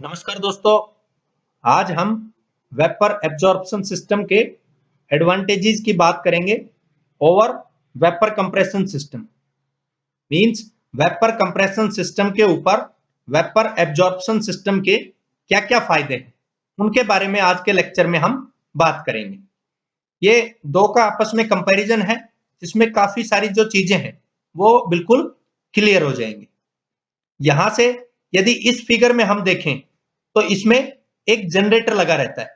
नमस्कार दोस्तों। आज हम वेपर एब्जॉर्प्शन सिस्टम के एडवांटेजेस की बात करेंगे over vapour compression system. Means vapour compression system के ऊपर वेपर एब्जॉर्प्शन सिस्टम के क्या-क्या फायदे हैं, उनके बारे में आज के लेक्चर में हम बात करेंगे। ये दो का आपस में कंपैरिजन है, जिसमें काफी सारी जो चीजें हैं वो बिल्कुल क्लियर हो जाएंगी। यहां से यदि इस फिगर में हम देखें तो इसमें एक जनरेटर लगा रहता है,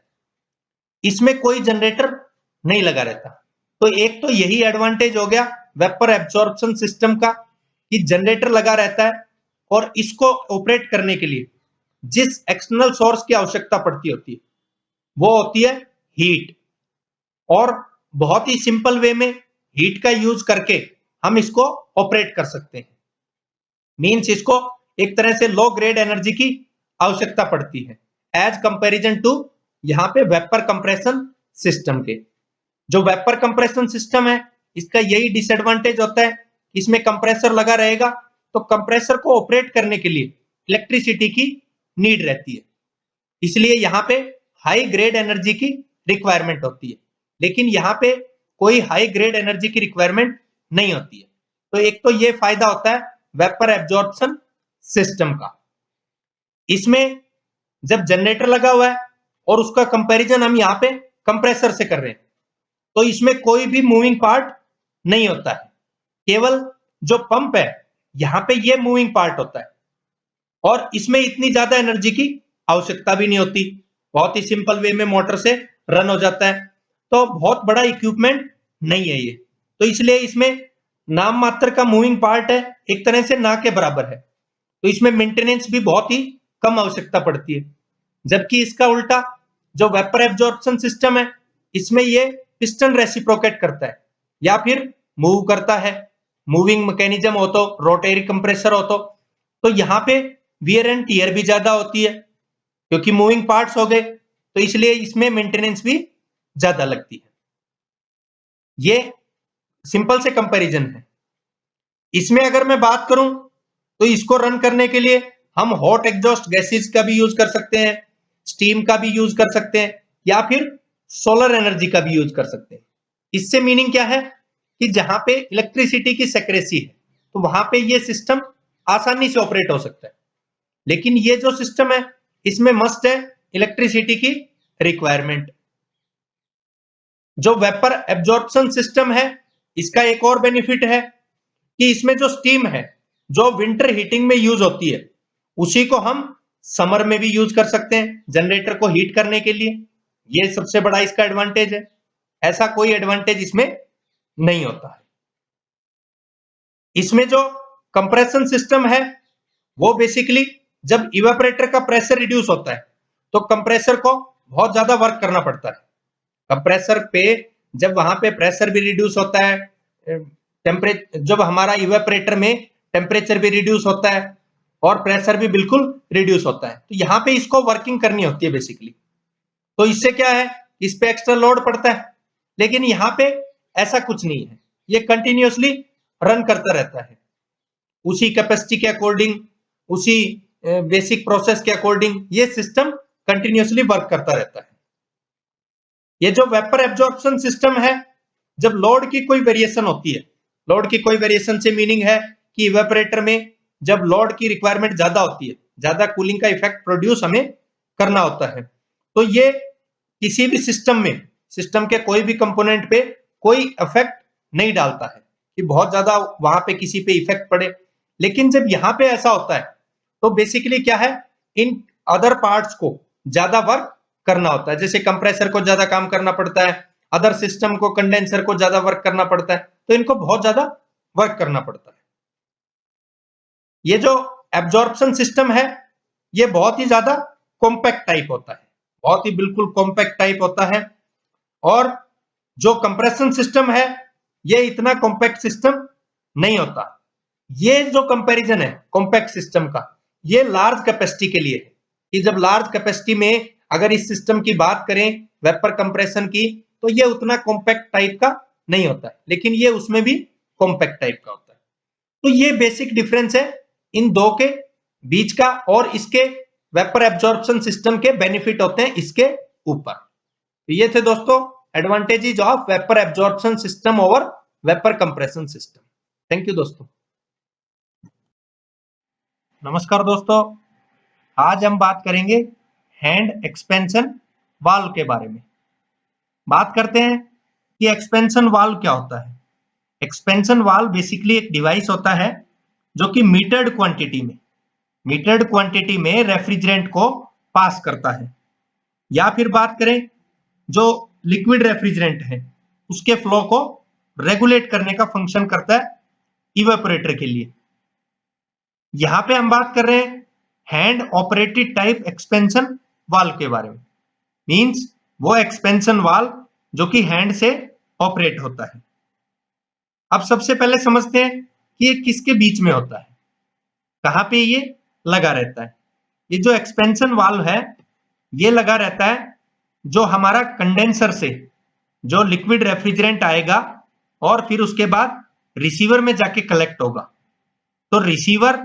इसमें कोई जनरेटर नहीं लगा रहता। तो एक तो यही एडवांटेज हो गया वेपर एब्जॉर्प्शन सिस्टम का कि जनरेटर लगा रहता है और इसको ऑपरेट करने के लिए जिस एक्सटर्नल सोर्स की आवश्यकता पड़ती होती है वो होती है हीट। और बहुत ही सिंपल वे में हीट का यूज करके हम इसको ऑपरेट कर सकते हैं। मींस इसको एक तरह से लो ग्रेड एनर्जी की आवश्यकता पड़ती है एज कंपैरिजन टू यहाँ पे वेपर कंप्रेशन सिस्टम के। जो वेपर कंप्रेशन सिस्टम है इसका यही डिसएडवांटेज होता है, इसमें कंप्रेसर लगा रहेगा तो कंप्रेसर को ऑपरेट करने के लिए इलेक्ट्रिसिटी की नीड रहती है, इसलिए यहाँ पे हाई ग्रेड एनर्जी की रिक्वायरमेंट होती है। लेकिन यहाँ पे कोई हाई ग्रेड एनर्जी की रिक्वायरमेंट नहीं होती है। तो एक तो ये फायदा होता है वेपर एब्जॉर्प्शन सिस्टम का। इसमें जब जनरेटर लगा हुआ है और उसका कंपैरिजन हम यहाँ पे कंप्रेसर से कर रहे हैं तो इसमें कोई भी मूविंग पार्ट नहीं होता है, केवल जो पंप है यहाँ पे ये मूविंग पार्ट होता है और इसमें इतनी ज्यादा एनर्जी की आवश्यकता भी नहीं होती, बहुत ही सिंपल वे में मोटर से रन हो जाता है। तो बहुत बड़ा इक्विपमेंट नहीं है ये, तो इसलिए इसमें नाम मात्र का मूविंग पार्ट है, एक तरह से ना के बराबर है। तो इसमें मेंटेनेंस भी बहुत ही कम आवश्यकता पड़ती है। जबकि इसका उल्टा जो वेपर एब्जॉर्प्शन सिस्टम है इसमें ये पिस्टन रेसिप्रोकेट करता है या फिर मूव करता है, मूविंग मैकेनिज्म हो तो, रोटरी कंप्रेसर हो तो यहाँ पे वियर एंड टियर भी ज्यादा होती है क्योंकि मूविंग पार्ट्स हो गए, तो इसलिए इसमें मेंटेनेंस भी ज्यादा लगती है। ये सिंपल से कंपैरिजन है। इसमें अगर मैं बात करूं तो इसको रन करने के लिए हम हॉट एग्जॉस्ट गैसेस का भी यूज कर सकते हैं, स्टीम का भी यूज कर सकते हैं या फिर सोलर एनर्जी का भी यूज कर सकते हैं। इससे मीनिंग क्या है कि जहां पे इलेक्ट्रिसिटी की सेक्रेसी है तो वहां पे ये सिस्टम आसानी से ऑपरेट हो सकता है। लेकिन ये जो सिस्टम है इसमें मस्ट है इलेक्ट्रिसिटी की रिक्वायरमेंट। जो वेपर एब्जॉर्प्शन सिस्टम है इसका एक और बेनिफिट है कि इसमें जो स्टीम है जो विंटर हीटिंग में यूज होती है उसी को हम समर में भी यूज कर सकते हैं जनरेटर को हीट करने के लिए। ये सबसे बड़ा इसका एडवांटेज है, ऐसा कोई एडवांटेज इसमें नहीं होता है। इसमें जो कंप्रेशन सिस्टम है वो बेसिकली जब इवेपोरेटर का प्रेशर रिड्यूस होता है तो कंप्रेसर को बहुत ज्यादा वर्क करना पड़ता है। कंप्रेसर पे जब वहां पे प्रेशर भी रिड्यूस होता है, टेम्परेचर जब हमारा इवेपोरेटर में टेम्परेचर भी रिड्यूस होता है और प्रेशर भी बिल्कुल रिड्यूस होता है, तो यहाँ पे इसको वर्किंग करनी होती है बेसिकली। तो इससे क्या है, इस पे एक्स्ट्रा लोड पड़ता है, लेकिन यहाँ पे ऐसा कुछ नहीं है, ये कंटिन्यूअसली रन करता रहता है उसी कैपेसिटी के अकॉर्डिंग, उसी बेसिक प्रोसेस के अकॉर्डिंग ये सिस्टम कंटिन्यूअसली वर्क करता रहता है। ये जो वेपर एब्जॉर्प्शन सिस्टम है जब लोड की कोई वेरिएशन होती है, लोड की कोई वेरिएशन से मीनिंग है कि इवेपोरेटर में जब लोड की रिक्वायरमेंट ज्यादा होती है, ज्यादा कूलिंग का इफेक्ट प्रोड्यूस हमें करना होता है, तो ये किसी भी सिस्टम में, सिस्टम के कोई भी कंपोनेंट पे कोई इफेक्ट नहीं डालता है कि बहुत ज्यादा वहां पे किसी पे इफेक्ट पड़े। लेकिन जब यहाँ पे ऐसा होता है तो बेसिकली क्या है, इन अदर पार्ट्स को ज्यादा वर्क करना होता है, जैसे कंप्रेसर को ज्यादा काम करना पड़ता है, अदर सिस्टम को, कंडेंसर को ज्यादा वर्क करना पड़ता है, तो इनको बहुत ज्यादा वर्क करना पड़ता है। ये जो एब्जॉर्प्शन सिस्टम है ये बहुत ही ज्यादा कॉम्पैक्ट टाइप होता है, बहुत ही बिल्कुल कॉम्पैक्ट टाइप होता है। और जो कंप्रेशन सिस्टम है ये इतना कॉम्पैक्ट सिस्टम नहीं होता। ये जो कंपैरिजन है कॉम्पैक्ट सिस्टम का ये लार्ज कैपेसिटी के लिए है कि जब लार्ज कैपेसिटी में अगर इस सिस्टम की बात करें वेपर कंप्रेशन की तो ये उतना कॉम्पैक्ट टाइप का नहीं होता है, लेकिन ये उसमें भी कॉम्पैक्ट टाइप का होता है। तो ये बेसिक डिफरेंस है इन दो के बीच का। और इसके वेपर एब्जॉर्प्शन सिस्टम के बेनिफिट होते हैं इसके ऊपर। तो ये थे दोस्तों advantages of vapour absorption system over vapour compression system. Thank you दोस्तों। नमस्कार दोस्तों, आज हम बात करेंगे हैंड एक्सपेंशन वाल्व के बारे में। बात करते हैं कि एक्सपेंशन वाल्व क्या होता है। एक्सपेंशन वाल्व बेसिकली एक डिवाइस होता है जो कि मीटर्ड क्वांटिटी में रेफ्रिजरेंट को पास करता है। या फिर बात करें जो लिक्विड रेफ्रिजरेंट है उसके फ्लो को रेगुलेट करने का फंक्शन करता है इवेपोरेटर के लिए। यहां पे हम बात कर रहे हैं hand operated type expansion valve के बारे में। मींस वो एक्सपेंशन वाल्व जो कि हैंड से ऑपरेट होता है। अब सबसे पहले समझते हैं कि ये किसके बीच में होता है, कहां पे ये लगा रहता है। ये जो एक्सपेंशन वाल्व है ये लगा रहता है जो हमारा कंडेंसर से जो लिक्विड रेफ्रिजरेंट आएगा और फिर उसके बाद रिसीवर में जाके कलेक्ट होगा। तो रिसीवर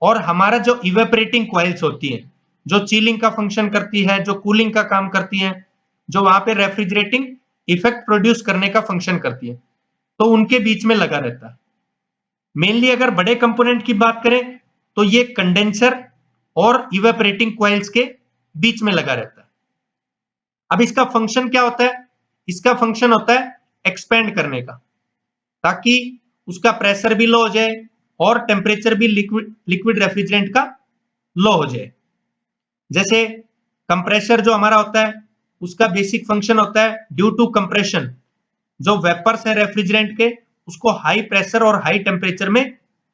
और हमारा जो इवेपोरेटिंग कॉइल्स होती है जो चिलिंग का फंक्शन करती है, जो कूलिंग का काम करती है, जो वहां पे रेफ्रिजरेटिंग इफेक्ट प्रोड्यूस करने का फंक्शन करती है, तो उनके बीच में लगा रहता है। मेनली अगर बड़े कंपोनेंट की बात करें तो ये कंडेंसर और इवेपोरेटिंग कॉइल्स के बीच में लगा रहता है। अब इसका फंक्शन क्या होता है? इसका फंक्शन होता है एक्सपेंड करने का, ताकि उसका प्रेशर भी लो हो जाए और टेम्परेचर भी लिक्विड रेफ्रिजरेंट का लो हो जाए। जैसे कंप्रेसर जो हमारा होता है उसका बेसिक फंक्शन होता है ड्यू टू कंप्रेशन, जो वेपर्स है रेफ्रिजरेंट के उसको हाई प्रेशर और हाई टेम्परेचर में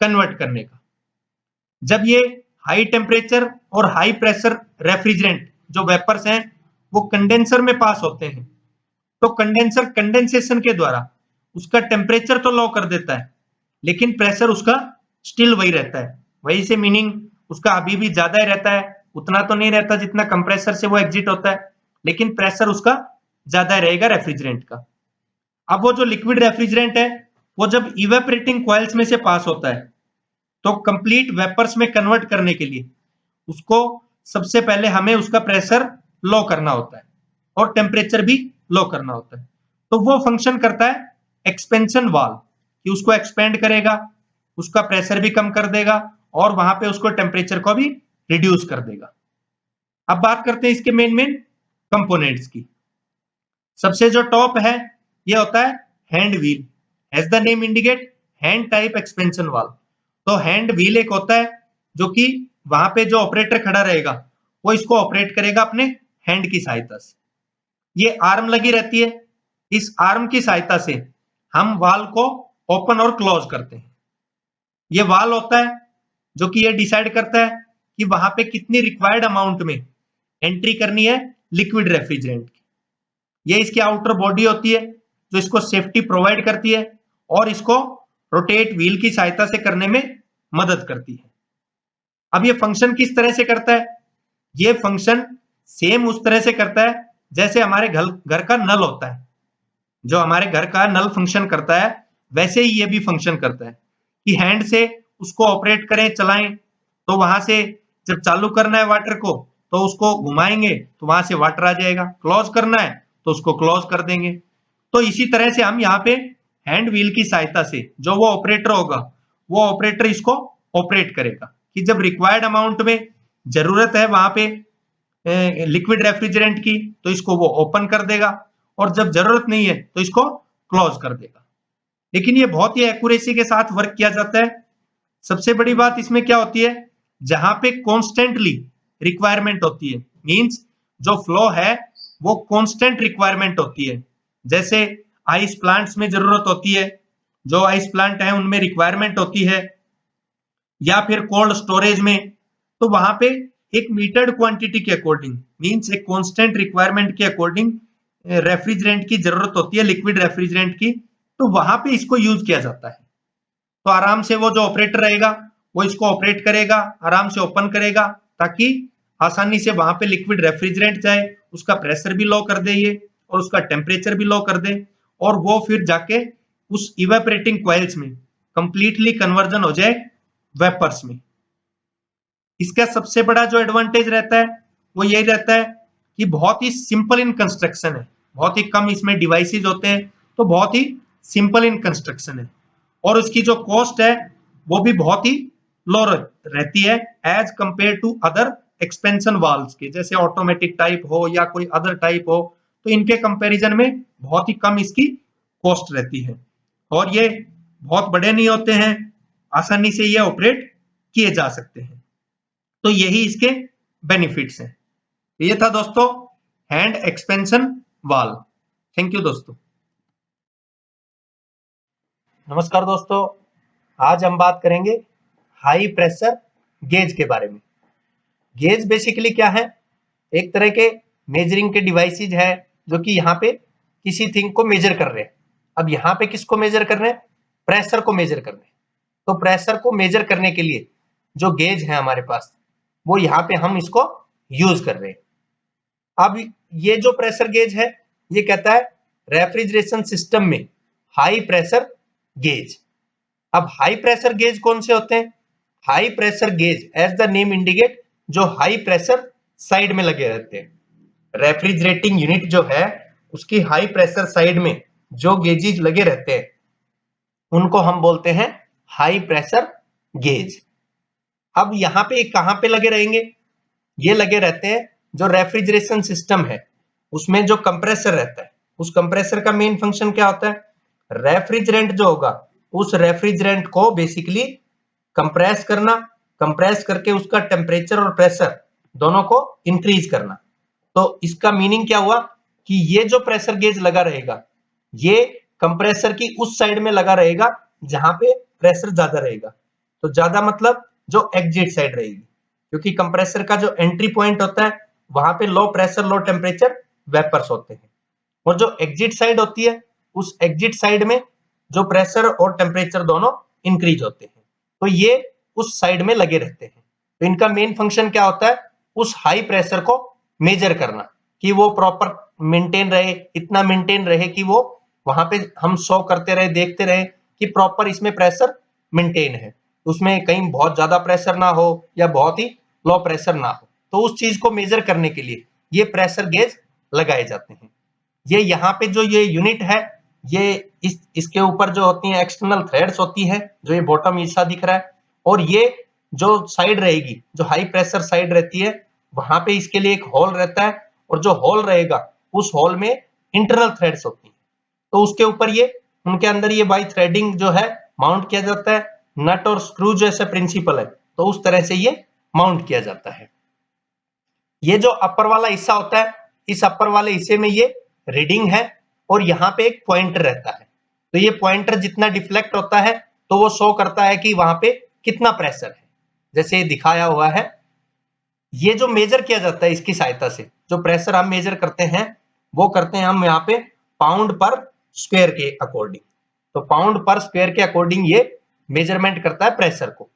कन्वर्ट करने का। जब ये हाई टेम्परेचर और हाई प्रेशर रेफ्रिजरेंट जो वेपर्स हैं वो कंडेंसर में पास होते हैं, तो कंडेंसर कंडेंसेशन के द्वारा उसका टेम्परेचर तो लो कर देता है लेकिन प्रेशर उसका स्टिल वही रहता है। वही से मीनिंग उसका अभी भी ज्यादा ही रहता है, उतना तो नहीं रहता जितना कंप्रेसर से वो एग्जिट होता है, लेकिन प्रेशर उसका ज्यादा रहेगा रेफ्रिजरेंट का। अब वो जो लिक्विड रेफ्रिजरेंट है वो जब इवेपोरेटिंग कॉइल्स में से पास होता है तो कंप्लीट वेपर्स में कन्वर्ट करने के लिए उसको सबसे पहले हमें उसका प्रेशर लो करना होता है और टेम्परेचर भी लो करना होता है। तो वो फंक्शन करता है एक्सपेंशन वाल्व कि उसको एक्सपेंड करेगा, उसका प्रेशर भी कम कर देगा और वहां पे उसको टेम्परेचर को भी रिड्यूस कर देगा। अब बात करते हैं इसके मेन कंपोनेंट्स की। सबसे जो टॉप है ये होता है hand wheel, as the name indicate hand type expansion valve. तो हैंड व्हील एक होता है जो कि वहां पे जो ऑपरेटर खड़ा रहेगा वो इसको ऑपरेट करेगा अपने हैंड की सहायता से। ये आर्म लगी रहती है, इस आर्म की सहायता से हम वाल्व को ओपन और क्लोज करते हैं। ये वाल्व होता है जो कि ये डिसाइड करता है कि वहां पे कितनी रिक्वायर्ड अमाउंट में एंट्री करनी है लिक्विड रेफ्रिजरेंट की। ये इसकी आउटर बॉडी होती है जो इसको सेफ्टी प्रोवाइड करती है और इसको रोटेट व्हील की सहायता से करने में मदद करती है। अब ये फंक्शन किस तरह से करता है? ये फंक्शन सेम उस तरह से करता है जैसे हमारे घर का नल होता है। जो हमारे घर का नल फंक्शन करता है वैसे ही ये भी फंक्शन करता है कि हैंड से उसको ऑपरेट करें, चलाएं, तो वहां से जब चालू करना है वाटर को तो उसको घुमाएंगे तो वहां से वाटर आ जाएगा, क्लोज करना है तो उसको क्लोज कर देंगे। तो इसी तरह से हम यहाँ पे हैंड व्हील की सहायता से जो वो ऑपरेटर होगा वो ऑपरेटर इसको ऑपरेट करेगा कि जब रिक्वायर्ड अमाउंट में जरूरत है वहां पे लिक्विड रेफ्रिजरेंट की तो इसको वो ओपन कर देगा और जब जरूरत नहीं है तो इसको क्लोज कर देगा। लेकिन ये बहुत ही एक्यूरेसी के साथ वर्क किया जाता है। सबसे बड़ी बात इसमें क्या होती है, जहां पे कॉन्स्टेंटली रिक्वायरमेंट होती है, मींस जो फ्लो है वो कांस्टेंट रिक्वायरमेंट होती है। जैसे आइस प्लांट्स में जरूरत होती है, जो आइस प्लांट है उनमें रिक्वायरमेंट होती है, या फिर कोल्ड स्टोरेज में, तो वहां पे एक मीटर्ड क्वांटिटी के अकॉर्डिंग, मींस एक कांस्टेंट रिक्वायरमेंट के अकॉर्डिंग रेफ्रिजरेंट की जरूरत होती है, लिक्विड रेफ्रिजरेंट की, तो वहां पे इसको यूज किया जाता है। तो आराम से वो जो ऑपरेटर रहेगा वो इसको ऑपरेट करेगा, आराम से ओपन करेगा ताकि आसानी से वहां पे लिक्विड रेफ्रिजरेंट जाए, उसका प्रेशर भी लो कर दे ये और उसका टेम्परेचर भी लो कर दे और वो फिर जाके उस इवेपोरेटिंग कॉइल्स में कंप्लीटली कन्वर्जन हो जाए वेपर्स में। इसका सबसे बड़ा जो एडवांटेज रहता है वो यही रहता है कि बहुत ही सिंपल इन कंस्ट्रक्शन है, बहुत ही कम इसमें डिवाइसेस होते हैं, तो बहुत ही सिंपल इन कंस्ट्रक्शन है। और उसकी जो कॉस्ट है वो भी बहुत ही लो रहती है as compare to other expansion valves के, जैसे ऑटोमेटिक टाइप हो या कोई अदर टाइप हो, तो इनके कंपैरिजन में बहुत ही कम इसकी कॉस्ट रहती है। और ये बहुत बड़े नहीं होते हैं, आसानी से ये ऑपरेट किए जा सकते हैं। तो यही इसके बेनिफिट्स हैं। ये था दोस्तों hand expansion valve. Thank you दोस्तों। नमस्कार दोस्तों, आज हम बात करेंगे हाई प्रेशर गेज के बारे में। गेज बेसिकली क्या है? एक तरह के मेजरिंग के डिवाइसेज है जो कि यहाँ पे किसी थिंग को मेजर कर रहे हैं। अब यहाँ पे किसको मेजर कर रहे हैं? प्रेशर को मेजर कर रहे हैं। तो प्रेशर को मेजर करने के लिए जो गेज है हमारे पास, वो यहाँ पे हम इसको यूज कर रहे हैं। अब ये जो प्रेशर गेज है ये कहता है रेफ्रिजरेशन सिस्टम में हाई प्रेशर गेज। अब हाई प्रेशर गेज कौन से होते हैं? High pressure gauge as the name indicate, जो हाई प्रेशर साइड में लगे रहते हैं। रेफ्रिजरेटिंग यूनिट जो है उसकी हाई प्रेशर साइड में जो गेजेज लगे रहते हैं उनको हम बोलते हैं हाई प्रेशर गेज। अब यहाँ पे कहां पे लगे रहेंगे? ये लगे रहते हैं जो रेफ्रिजरेशन सिस्टम है उसमें जो कंप्रेसर रहता है, उस कंप्रेसर का मेन फंक्शन क्या होता है? रेफ्रिजरेंट जो होगा उस रेफ्रिजरेंट को बेसिकली कंप्रेस करना, कंप्रेस करके उसका टेम्परेचर और प्रेशर दोनों को इंक्रीज करना। तो इसका मीनिंग क्या हुआ कि ये जो प्रेशर गेज लगा रहेगा ये कंप्रेसर की उस साइड में लगा रहेगा जहां पे प्रेशर ज्यादा रहेगा। तो ज्यादा मतलब जो एग्जिट साइड रहेगी, क्योंकि कंप्रेसर का जो एंट्री पॉइंट होता है वहां पे low pressure low temperature vapours होते हैं, और जो एग्जिट साइड होती है उस एग्जिट साइड में जो प्रेशर और टेम्परेचर दोनों इंक्रीज होते हैं। तो ये उस साइड में लगे रहते हैं। तो इनका मेन फंक्शन क्या होता है? उस हाई प्रेशर को मेजर करना कि वो प्रॉपर मेंटेन रहे, इतना मेंटेन रहे कि वो वहां पे हम शो करते रहे, देखते रहे कि प्रॉपर इसमें प्रेशर मेंटेन है, उसमें कहीं बहुत ज्यादा प्रेशर ना हो या बहुत ही लो प्रेशर ना हो। तो उस चीज को मेजर करने के लिए ये प्रेशर गेज लगाए जाते हैं। ये यहाँ पे जो ये यूनिट है ये इसके ऊपर जो होती है एक्सटर्नल थ्रेड्स होती है, जो ये बॉटम हिस्सा दिख रहा है, और ये जो साइड रहेगी जो हाई प्रेशर साइड रहती है वहां पे इसके लिए एक होल रहता है, और जो होल रहेगा उस होल में इंटरनल थ्रेड्स होती है। तो उसके ऊपर ये उनके अंदर ये बाई थ्रेडिंग जो है माउंट किया जाता है। नट और स्क्रू जैसा प्रिंसिपल है, तो उस तरह से ये माउंट किया जाता है। ये जो अपर वाला हिस्सा होता है इस अपर वाले हिस्से में ये रीडिंग है, और यहाँ पे एक पॉइंटर रहता है। तो ये पॉइंटर जितना डिफ्लेक्ट होता है तो वो शो करता है कि वहां पे कितना प्रेशर है, जैसे ये दिखाया हुआ है। ये जो मेजर किया जाता है इसकी सहायता से, जो प्रेशर हम मेजर करते हैं वो करते हैं हम यहाँ पे पाउंड पर स्क्वायर के अकॉर्डिंग। तो पाउंड पर स्क्वायर के अकॉर्डिंग ये मेजरमेंट करता है प्रेशर को।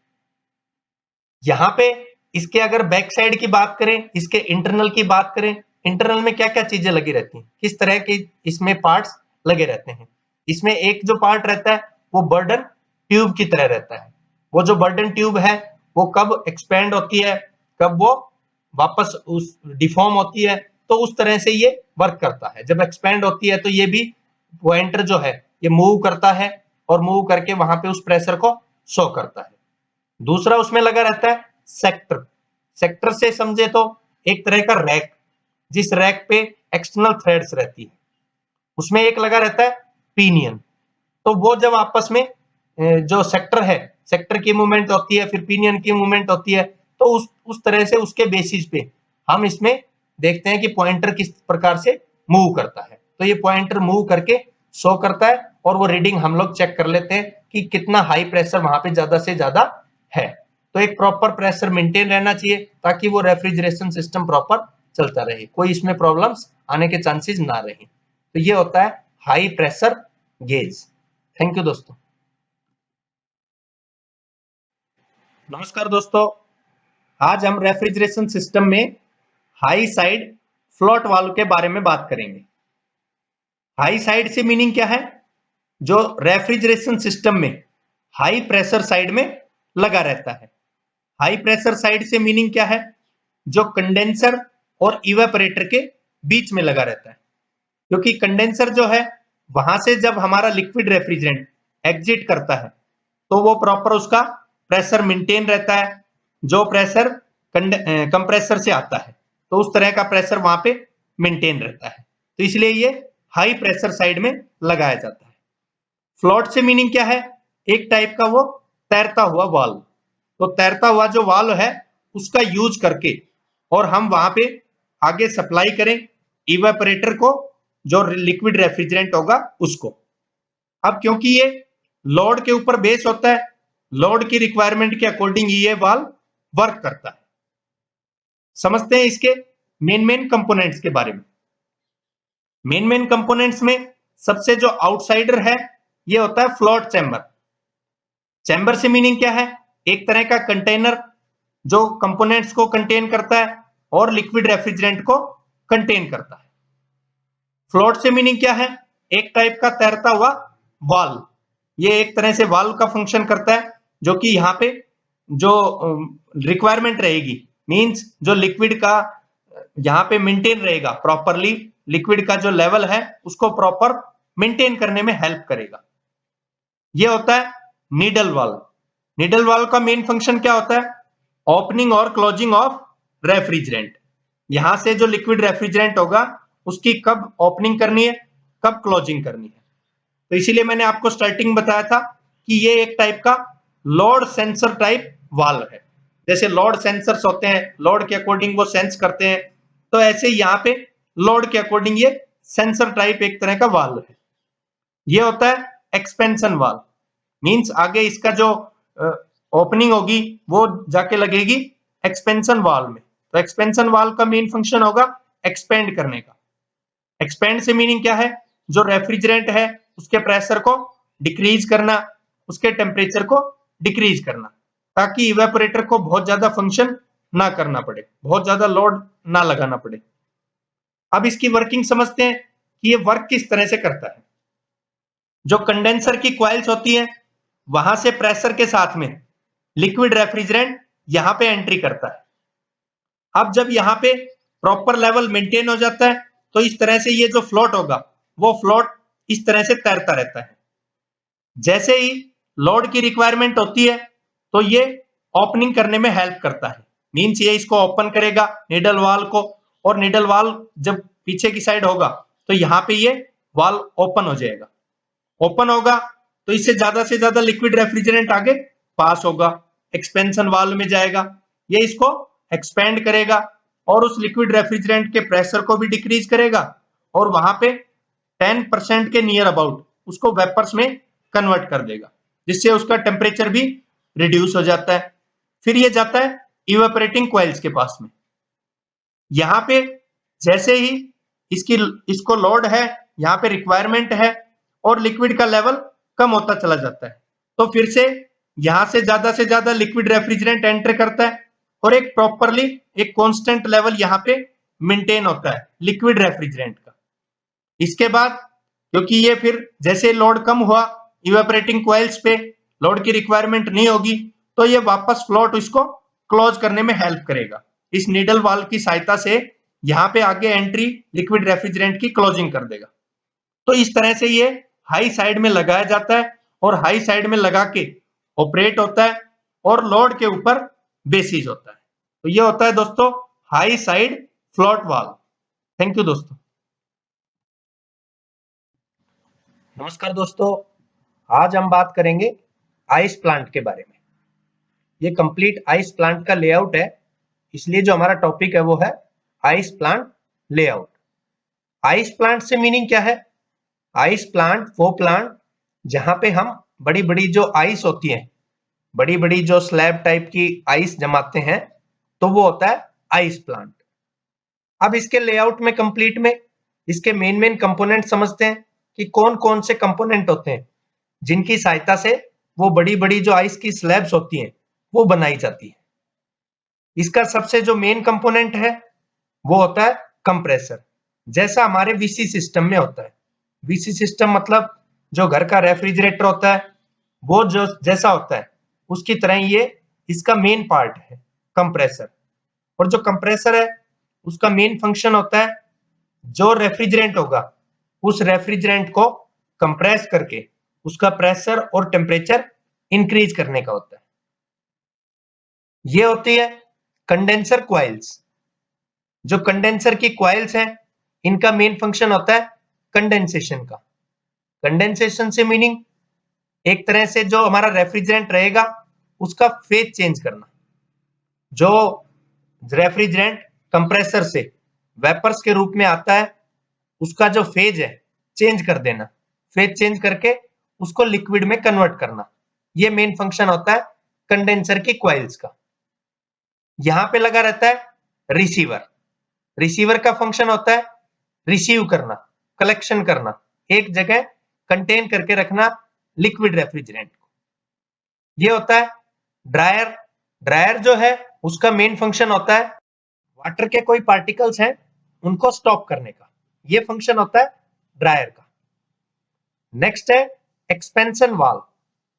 यहाँ पे इसके अगर बैक साइड की बात करें, इसके इंटरनल की बात करें, इंटरनल में क्या क्या चीजें लगी रहती हैं, किस तरह के इसमें पार्ट्स लगे रहते हैं। इसमें एक जो पार्ट रहता है वो बर्डन ट्यूब की तरह रहता है। वो जो बर्डन ट्यूब है वो कब एक्सपेंड होती है, कब वो वापस उस डिफॉर्म होती है, तो उस तरह से ये वर्क करता है। जब एक्सपेंड होती है तो ये भी पॉइंटर जो है ये मूव करता है, और मूव करके वहां पे उस प्रेशर को शो करता है। दूसरा उसमें लगा रहता है सेक्टर। सेक्टर से समझे तो एक तरह का रैक, जिस रैक पे एक्सटर्नल थ्रेड्स रहती है, उसमें एक लगा रहता है पिनियन। तो वो जब आपस में जो सेक्टर है, सेक्टर की मूवमेंट होती है, फिर पिनियन की मूवमेंट होती है, तो उस तरह से उसके बेसिस पे हम इसमें देखते हैं कि पॉइंटर किस प्रकार से मूव करता है। तो ये पॉइंटर मूव करके शो करता है, और वो रीडिंग हम लोग चेक कर लेते हैं कि कितना हाई प्रेशर वहां पे ज्यादा से ज्यादा है। तो एक प्रॉपर प्रेशर मेंटेन रहना चाहिए ताकि वो रेफ्रिजरेशन सिस्टम प्रॉपर चलता रहे, कोई इसमें प्रॉब्लम्स आने के चांसेस ना रहे। तो ये होता है high pressure gauge. Thank you दोस्तों। नमस्कार दोस्तों, आज हम रेफ्रिजरेशन सिस्टम में हाई साइड फ्लोट वाल्व के बारे में बात करेंगे। हाई साइड से मीनिंग क्या है? जो रेफ्रिजरेशन सिस्टम में हाई प्रेशर साइड में लगा रहता है। हाई प्रेशर साइड से मीनिंग क्या है, जो कंडेंसर और इवेपोरेटर के बीच में लगा रहता है, क्योंकि कंडेंसर जो है वहां से जब हमारा लिक्विड रेफ्रिजरेंट एग्जिट करता है तो वो प्रॉपर उसका प्रेशर मेंटेन रहता है, जो प्रेशर कंप्रेसर से आता है, तो उस तरह का प्रेशर वहां पे मेंटेन रहता है, तो इसलिए ये हाई प्रेशर साइड में लगाया जाता है। फ्लोट से मीनिंग क्या है, एक टाइप का वो तैरता हुआ वाल्व, तो तैरता हुआ जो वाल्व है उसका यूज करके और हम वहां पे आगे सप्लाई करें इवेपोरेटर को, जो लिक्विड रेफ्रिजरेंट होगा उसको। अब क्योंकि ये लोड के ऊपर बेस होता है, लोड की रिक्वायरमेंट के अकॉर्डिंग ये वाल्व वर्क करता है। समझते हैं इसके मेन कंपोनेंट्स के बारे में। मेन कंपोनेंट्स में सबसे जो आउटसाइडर है ये होता है फ्लोट चैम्बर। चैम्बर से मीनिंग क्या है, एक तरह का कंटेनर जो कंपोनेंट्स को कंटेन करता है और लिक्विड रेफ्रिजरेंट को कंटेन करता है। फ्लोट से मीनिंग क्या है, एक टाइप का तैरता हुआ वाल्व, ये एक तरह से वाल्व का फंक्शन करता है, जो कि यहाँ पे जो रिक्वायरमेंट रहेगी, मींस जो लिक्विड का यहाँ पे मेंटेन रहेगा प्रॉपरली, लिक्विड का जो लेवल है उसको प्रॉपर मेंटेन करने में हेल्प करेगा। ये होता है नीडल वाल्व। नीडल वाल्व का मेन फंक्शन क्या होता है, ओपनिंग और क्लोजिंग ऑफ रेफ्रिजरेंट। यहां से जो लिक्विड रेफ्रिजरेंट होगा उसकी कब ओपनिंग करनी है, कब क्लोजिंग करनी है। तो इसीलिए मैंने आपको स्टार्टिंग बताया था कि ये एक टाइप का लोड सेंसर टाइप वाल्व है। जैसे लोड सेंसर्स होते हैं, लोड के अकॉर्डिंग वो सेंस करते हैं, तो ऐसे यहाँ पे लोड के अकॉर्डिंग ये सेंसर टाइप एक तरह का वाल्व है। ये होता है एक्सपेंशन वाल्व, मींस आगे इसका जो ओपनिंग होगी वो जाके लगेगी एक्सपेंशन वाल्व में। तो एक्सपेंशन वाल्व का मेन फंक्शन होगा एक्सपेंड करने का। एक्सपेंड से मीनिंग क्या है, जो रेफ्रिजरेंट है उसके प्रेशर को डिक्रीज करना, उसके टेम्परेचर को डिक्रीज करना, ताकि इवेपोरेटर को बहुत ज्यादा फंक्शन ना करना पड़े, बहुत ज्यादा लोड ना लगाना पड़े। अब इसकी वर्किंग समझते हैं कि ये वर्क किस तरह से करता है। जो कंडेंसर की कॉइल्स होती है वहां से प्रेशर के साथ में लिक्विड रेफ्रिजरेंट यहां पे एंट्री करता है। अब जब यहाँ पे प्रॉपर लेवल मेंटेन हो जाता है तो इस तरह से ये जो फ्लोट होगा वो फ्लोट इस तरह से तैरता रहता है। जैसे ही लोड की रिक्वायरमेंट होती है तो ये ओपनिंग करने में हेल्प करता है, मींस ये इसको ओपन करेगा निडल वाल्व को, और निडल वाल्व जब पीछे की साइड होगा तो यहाँ पे ये वाल्व ओपन हो जाएगा। ओपन होगा तो इससे ज्यादा से ज्यादा लिक्विड रेफ्रिजरेंट आगे पास होगा, एक्सपेंशन वाल्व में जाएगा, ये इसको एक्सपेंड करेगा और उस लिक्विड रेफ्रिजरेंट के प्रेशर को भी डिक्रीज करेगा और वहां पे 10% के नियर अबाउट उसको वेपर्स में कन्वर्ट कर देगा, जिससे उसका टेम्परेचर भी रिड्यूस हो जाता है। फिर ये जाता है इवेपोरेटिंग कॉइल्स के पास में। यहाँ पे जैसे ही इसको लोड है, यहाँ पे रिक्वायरमेंट है और लिक्विड का लेवल कम होता चला जाता है, तो फिर से यहां से ज्यादा लिक्विड रेफ्रिजरेंट एंटर करता है और एक प्रॉपरली एक कांस्टेंट लेवल यहाँ पे मेंटेन होता है लिक्विड रेफ्रिजरेंट का। इसके बाद क्योंकि ये फिर जैसे लोड कम हुआ इवेपोरेटिंग कॉइल्स पे, लोड की रिक्वायरमेंट नहीं होगी, तो ये वापस फ्लोट इसको क्लोज करने में हेल्प करेगा। इस नीडल वाल्व की सहायता से यहाँ पे आगे एंट्री लिक्विड रेफ्रिजरेंट की क्लोजिंग कर देगा। तो इस तरह से ये हाई साइड में लगाया जाता है और हाई साइड में लगा के ऑपरेट होता है और लोड के ऊपर बेसिस होता है। तो ये होता है दोस्तों high side float valve. Thank you दोस्तों। नमस्कार दोस्तों, आज हम बात करेंगे आइस प्लांट के बारे में। ये कंप्लीट आइस प्लांट का लेआउट है, इसलिए जो हमारा टॉपिक है वो है ice plant layout. Ice plant से मीनिंग क्या है, आइस प्लांट वो प्लांट जहां पे हम बड़ी बड़ी जो आइस होती है, बड़ी बड़ी जो स्लैब टाइप की आइस जमाते हैं, तो वो होता है आइस प्लांट। अब इसके लेआउट में कंप्लीट में इसके मेन कंपोनेंट समझते हैं कि कौन कौन से कंपोनेंट होते हैं जिनकी सहायता से वो बड़ी बड़ी जो आइस की स्लैब्स होती हैं वो बनाई जाती है। इसका सबसे जो मेन कंपोनेंट है वो होता है कंप्रेसर, जैसा हमारे वीसी सिस्टम में होता है। वीसी सिस्टम मतलब जो घर का रेफ्रिजरेटर होता है वो जो जैसा होता है उसकी तरह ये इसका मेन पार्ट है कंप्रेसर। और जो कंप्रेसर है उसका मेन फंक्शन होता है जो रेफ्रिजरेंट होगा उस रेफ्रिजरेंट को कंप्रेस करके उसका प्रेशर और टेम्परेचर इंक्रीज करने का होता है। ये होती है कंडेंसर क्वाइल्स। जो कंडेंसर की क्वाइल्स हैं इनका मेन फंक्शन होता है कंडेंसेशन का। कंडेंसेशन से मीनिंग एक तरह से जो हमारा रेफ्रिजरेंट रहेगा उसका फेज चेंज करना। जो रेफ्रिजरेंट कंप्रेसर से वेपर्स के रूप में आता है उसका जो फेज है चेंज कर देना, फेज चेंज करके उसको लिक्विड में कन्वर्ट करना। ये मेन फंक्शन होता है कंडेंसर की क्वाइल्स का। यहां पे लगा रहता है रिसीवर। रिसीवर का फंक्शन होता है रिसीव करना, कलेक्शन करना, एक जगह कंटेन करके रखना लिक्विड रेफ्रिजरेंट को। ये होता है ड्रायर। ड्रायर जो है उसका मेन फंक्शन होता है वाटर के कोई पार्टिकल्स हैं उनको स्टॉप करने का। ये फंक्शन होता है ड्रायर का। नेक्स्ट है एक्सपेंशन वाल्व।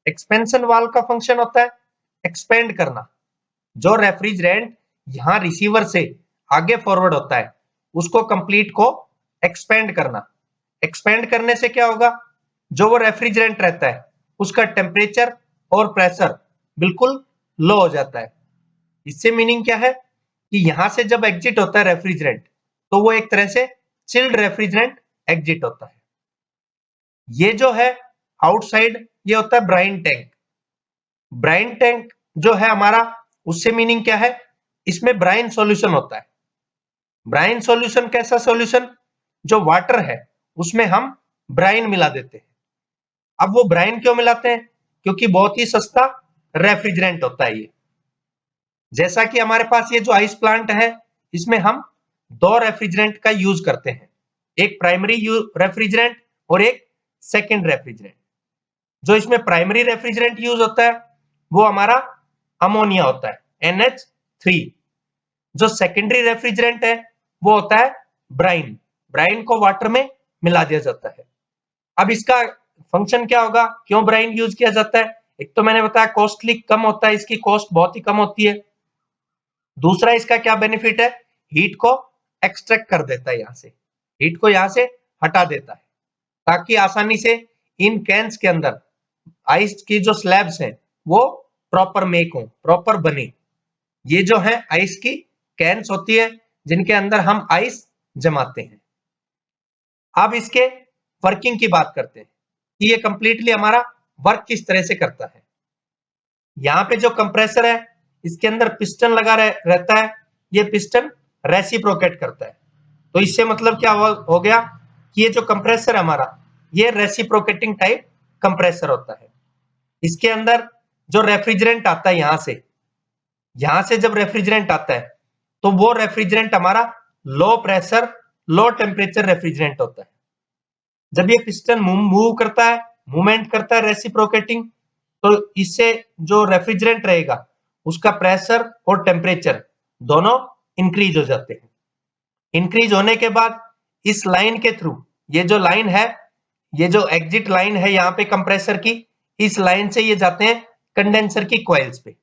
एक्सपेंशन वाल्व का फंक्शन होता है एक्सपेंड करना। जो रेफ्रिजरेंट यहां रिसीवर से आगे फॉरवर्ड होता है उसको कंप्लीट को एक्सपेंड करना। एक्सपेंड करने से क्या होगा, जो वो रेफ्रिजरेंट रहता है उसका टेम्परेचर और प्रेशर बिल्कुल लो हो जाता है। इससे मीनिंग क्या है कि यहां से जब एग्जिट होता है रेफ्रिजरेंट तो वो एक तरह से चिल्ड रेफ्रिजरेंट एग्जिट होता है। ये जो है आउटसाइड ये होता है ब्राइन टैंक। ब्राइन टैंक जो है हमारा उससे मीनिंग क्या है, इसमें ब्राइन सॉल्यूशन होता है। ब्राइन सॉल्यूशन कैसा सॉल्यूशन, जो वाटर है उसमें हम ब्राइन मिला देते हैं। अब वो ब्राइन क्यों मिलाते हैं, क्योंकि बहुत ही सस्ता रेफ्रिजरेंट होता है ये। जैसा कि हमारे पास ये जो आइस प्लांट है इसमें हम दो रेफ्रिजरेंट का यूज करते हैं, एक प्राइमरी रेफ्रिजरेंट और एक सेकेंड रेफ्रिजरेंट। जो इसमें प्राइमरी रेफ्रिजरेंट यूज होता है वो हमारा अमोनिया होता है NH3। जो सेकेंडरी रेफ्रिजरेंट है वो होता है ब्राइन। ब्राइन को वाटर में मिला दिया जाता है। अब इसका फंक्शन क्या होगा, क्यों ब्राइन यूज किया जाता है? एक तो मैंने बताया कॉस्टली कम होता है, इसकी कॉस्ट बहुत ही कम होती है। दूसरा इसका क्या बेनिफिट है, हीट को एक्सट्रैक्ट कर देता है, यहां से हीट को यहां से हटा देता है ताकि आसानी से इन कैंस के अंदर आइस की जो स्लैब्स हैं वो प्रॉपर मेक हो, प्रॉपर बने। ये जो है आइस की कैंस होती है जिनके अंदर हम आइस जमाते हैं। अब इसके वर्किंग की बात करते हैं कि ये कंप्लीटली हमारा वर्क किस तरह से करता है। यहाँ पे जो कंप्रेसर है इसके अंदर पिस्टन लगा रहता है। ये पिस्टन रेसिप्रोकेट करता है। तो इससे मतलब क्या हो गया कि ये जो कंप्रेसर है हमारा ये रेसिप्रोकेटिंग टाइप कंप्रेसर होता है। इसके अंदर जो रेफ्रिजरेंट आता है यहां से जब रेफ्रिजरेंट आता है तो वो रेफ्रिजरेंट हमारा लो प्रेशर लो टेम्परेचर रेफ्रिजरेंट होता है। जब ये पिस्टन मूव करता है, मूवमेंट करता है रेसिप्रोकेटिंग, तो इससे जो रेफ्रिजरेंट रहेगा उसका प्रेशर और टेम्परेचर दोनों इंक्रीज हो जाते हैं। इंक्रीज होने के बाद इस लाइन के थ्रू, ये जो लाइन है, ये जो एग्जिट लाइन है यहाँ पे कंप्रेसर की, इस लाइन से ये जाते हैं कंडेंसर की कॉइल्स पे।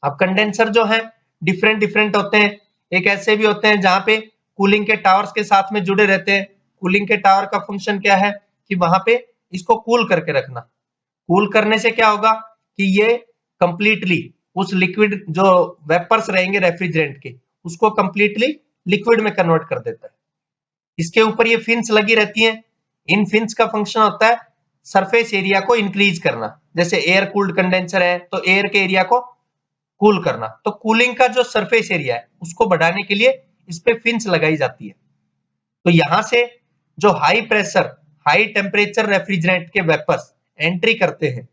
अब कंडेंसर जो है डिफरेंट डिफरेंट होते हैं। एक ऐसे भी होते हैं जहां पे कूलिंग के टावर्स के साथ में जुड़े रहते हैं। कूलिंग के टावर का फंक्शन क्या है कि वहां पे इसको कूल करके रखना। कूल करने से क्या होगा कि ये कंप्लीटली उस लिक्विड जो वेपर्स रहेंगे रेफ्रिजरेंट के उसको कंप्लीटली लिक्विड में कन्वर्ट कर देता है। इसके ऊपर ये फिन्स लगी रहती हैं। इन फिन्स का फंक्शन होता है सरफेस एरिया को इंक्रीज करना। जैसे एयर कूल्ड कंडेंसर है तो एयर के एरिया को कूल करना, तो कूलिंग का जो सरफेस एरिया है उसको बढ़ाने के लिए इस पे फिन्स लगाई जाती है। तो यहां से जो high pressure high temperature refrigerant के वेपर्स एंट्री करते हैं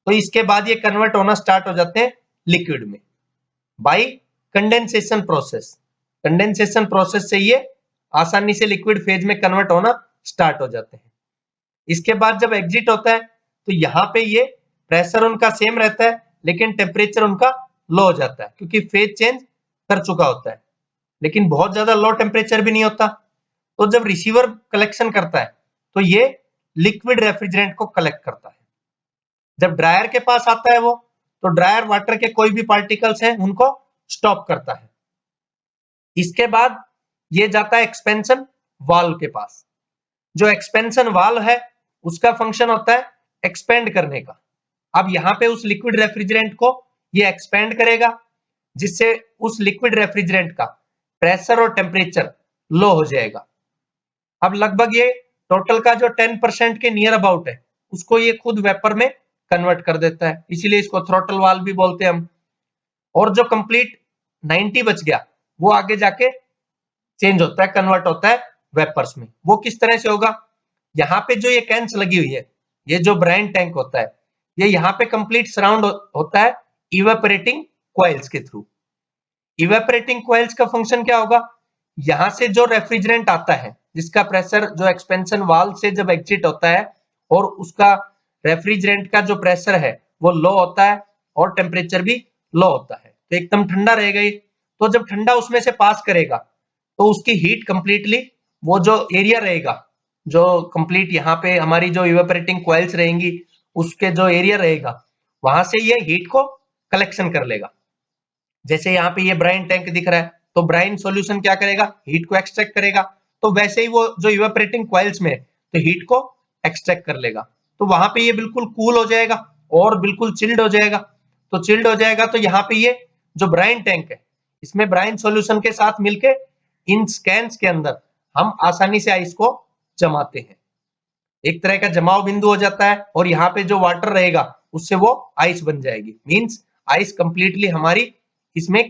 तो इसके बाद ये कन्वर्ट होना स्टार्ट हो जाते हैं लिक्विड में bye condensation process. Condensation process से ये आसानी से लिक्विड फेज में कन्वर्ट होना स्टार्ट हो जाते हैं। इसके बाद जब एग्जिट होता है तो यहाँ पे ये प्रेशर उनका सेम रहता है लेकिन टेम्परेचर उनका लो हो जाता है क्योंकि फेज चेंज कर चुका होता है, लेकिन बहुत ज्यादा लो टेम्परेचर भी नहीं होता। तो जब रिसीवर कलेक्शन करता है तो ये लिक्विड रेफ्रिजरेंट को कलेक्ट करता है। जब ड्रायर के पास आता है वो तो ड्रायर वाटर के कोई भी पार्टिकल्स हैं उनको स्टॉप करता है। इसके बाद ये जाता है एक्सपेंशन वाल्व के पास। जो एक्सपेंशन वाल्व है उसका फंक्शन होता है एक्सपेंड करने का। अब यहाँ पे उस लिक्विड रेफ्रिजरेंट को ये एक्सपेंड करेगा, जिससे उस लिक्विड रेफ्रिजरेंट का प्रेशर और टेम्परेचर लो हो जाएगा। अब लगभग ये टोटल का जो 10% के नियर अबाउट है उसको ये खुद वेपर में कन्वर्ट कर देता है, इसीलिए इसको थ्रॉटल वाल्व भी बोलते हैं हम। और जो कंप्लीट 90 बच गया वो आगे जाके चेंज होता है, कन्वर्ट होता है वेपर्स में। वो किस तरह से होगा, यहाँ पे जो ये कैंस लगी हुई है, ये जो ब्राइन टैंक होता है, ये यहाँ पे कंप्लीट सराउंड होता है इवेपोरेटिंग कॉइल्स के थ्रू। इवेपोरेटिंग कॉइल्स का फंक्शन क्या होगा, यहाँ से जो रेफ्रिजरेंट आता है जिसका प्रेशर जो एक्सपेंशन वाल्व से जब एग्जिट होता है और उसका रेफ्रिजरेंट का जो प्रेशर है वो लो होता है और टेम्परेचर भी लो होता है, तो एकदम ठंडा रहेगा ये। तो जब ठंडा उसमें से पास करेगा तो उसकी हीट कंप्लीटली वो जो एरिया रहेगा, जो कंप्लीट यहाँ पे हमारी जो इवेपोरेटिंग कॉइल्स रहेंगी उसके जो एरिया रहेगा वहां से ये हीट को कलेक्शन कर लेगा। जैसे यहाँ पे ये ब्राइन टैंक दिख रहा है, तो ब्राइन सॉल्यूशन क्या करेगा, हीट को एक्सट्रैक्ट करेगा। तो वैसे ही वो जो इवेपोरेटिंग कॉइल्स में तो हीट को एक्सट्रैक्ट कर लेगा, तो वहां पे ये बिल्कुल कूल हो जाएगा और बिल्कुल चिल्ड हो जाएगा। तो चिल्ड हो जाएगा तो यहाँ पे ये जो ब्राइन टैंक है इसमें ब्राइन सॉल्यूशन के साथ मिलके इन स्कैन्स के अंदर हम आसानी से आइस को जमाते हैं। एक तरह का जमाव बिंदु हो जाता है और यहाँ पे जो वाटर रहेगा उससे वो आइस बन जाएगी। मींस आइस कंप्लीटली हमारी इसमें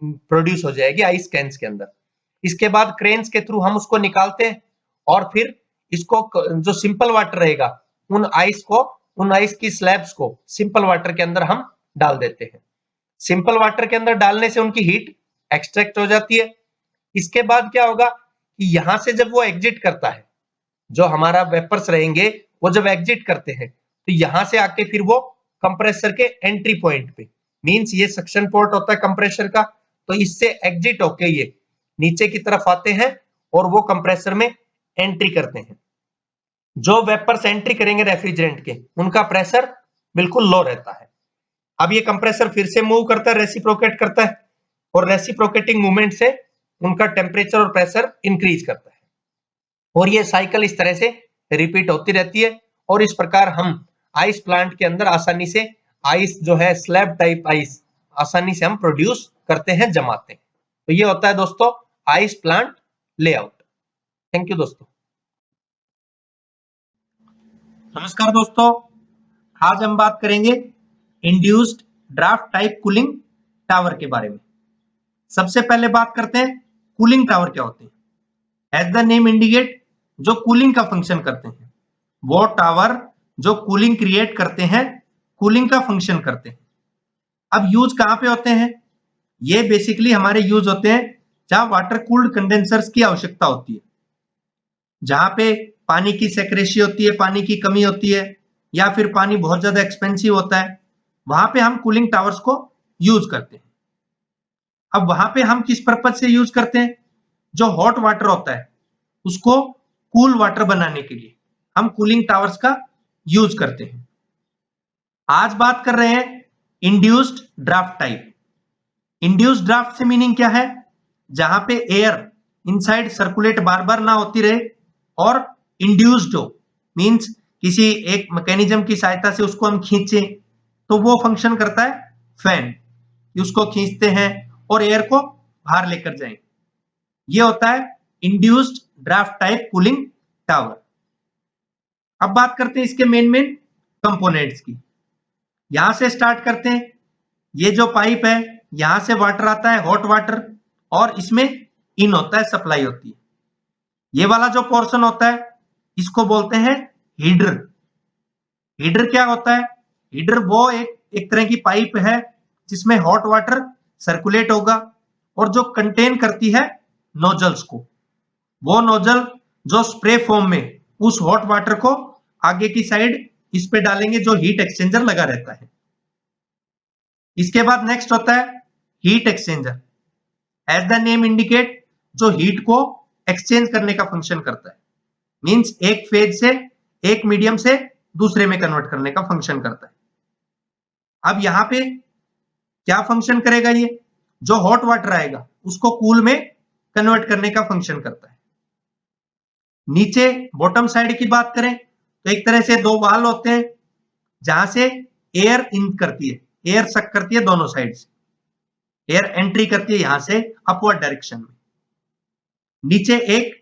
प्रोड्यूस हो जाएगी आइस कैंस के अंदर। इसके बाद क्रेन्स के थ्रू हम उसको निकालते हैं और फिर इसको जो सिंपल वाटर रहेगा उन आइस की स्लैब्स को सिंपल वाटर के अंदर हम डाल देते हैं। सिंपल वाटर के अंदर डालने से उनकी हीट एक्सट्रैक्ट हो जाती है। इसके बाद क्या होगा कि यहां से जब वो एग्जिट करता है, जो हमारा वेपर्स रहेंगे वो जब एग्जिट करते हैं तो यहां से आके फिर वो कंप्रेसर के एंट्री पॉइंट पे, मींस ये सक्शन पोर्ट होता है कंप्रेसर का, तो इससे एग्जिट होके ये नीचे की तरफ आते हैं और वो कंप्रेसर में एंट्री करते हैं। जो वेपर्स एंट्री करेंगे रेफ्रिजरेंट के उनका प्रेशर बिल्कुल लो रहता है। अब ये कंप्रेसर फिर से मूव करता है, रेसिप्रोकेट करता है और रेसिप्रोकेटिंग मूवमेंट से उनका टेम्परेचर और प्रेशर इंक्रीज करता है और ये साइकिल इस तरह से रिपीट होती रहती है। और इस प्रकार हम आइस प्लांट के अंदर आसानी से आइस जो है स्लैब टाइप आइस आसानी से हम प्रोड्यूस करते हैं, जमाते हैं। तो ये होता है दोस्तों ice plant layout. Thank you दोस्तों। नमस्कार दोस्तों, आज हम बात करेंगे induced draft type cooling tower के बारे में। सबसे पहले बात करते हैं कूलिंग टावर क्या होते हैं। एज द नेम इंडिकेट, जो कूलिंग का फंक्शन करते हैं, वो टावर जो कूलिंग क्रिएट करते हैं, कूलिंग का फंक्शन करते हैं। अब यूज कहां पे होते हैं, ये बेसिकली हमारे यूज होते हैं जहां वाटर कूल्ड कंडेंसर्स की आवश्यकता होती है, जहां पे पानी की सेक्रेसी होती है, पानी की कमी होती है या फिर पानी बहुत ज्यादा एक्सपेंसिव होता है, वहां पे हम कूलिंग टावर्स को यूज करते हैं। अब वहां पे हम किस पर्पज से यूज करते हैं, जो हॉट वाटर होता है उसको कूल वाटर बनाने के लिए हम कूलिंग टावर्स का यूज करते हैं। आज बात कर रहे हैं induced draft type. Induced draft से मीनिंग क्या है, जहां पे एयर इनसाइड सर्कुलेट बार बार ना होती रहे और इंड्यूस्ड हो, मींस किसी एक मैकेनिज्म की सहायता से उसको हम खींचे, तो वो फंक्शन करता है फैन, उसको खींचते हैं और एयर को बाहर लेकर जाएं। ये होता है induced draft type cooling tower. अब बात करते हैं इसके मेन कंपोनेंट्स की। यहां से स्टार्ट करते हैं। ये जो पाइप है यहां से वाटर आता है, हॉट वाटर, और इसमें इन होता है, सप्लाई होती है। ये वाला जो पोर्शन होता है इसको बोलते हैं हीडर। हीडर क्या होता है, हीडर वो एक तरह की पाइप है जिसमें हॉट वाटर सर्कुलेट होगा और जो कंटेन करती है नोजल्स को। वो नोजल जो स्प्रे फॉर्म में उस हॉट वाटर को आगे की साइड इस पे डालेंगे, जो हीट एक्सचेंजर लगा रहता है। इसके बाद नेक्स्ट होता है heat exchanger. As the name indicate, जो हीट को एक्सचेंज करने का फंक्शन करता है, मींस एक फेज से, एक मीडियम से दूसरे में कन्वर्ट करने का फंक्शन करता है। अब यहाँ पे क्या फंक्शन करेगा, ये जो हॉट वाटर आएगा उसको कूल में कन्वर्ट करने का फंक्शन करता है। नीचे बॉटम साइड की बात करें तो एक तरह से दो वाल होते हैं जहां से एयर इन करती है, एयर सक करती है दोनों साइड से, एयर एंट्री करती है यहां से अपवर्ड डायरेक्शन में। नीचे एक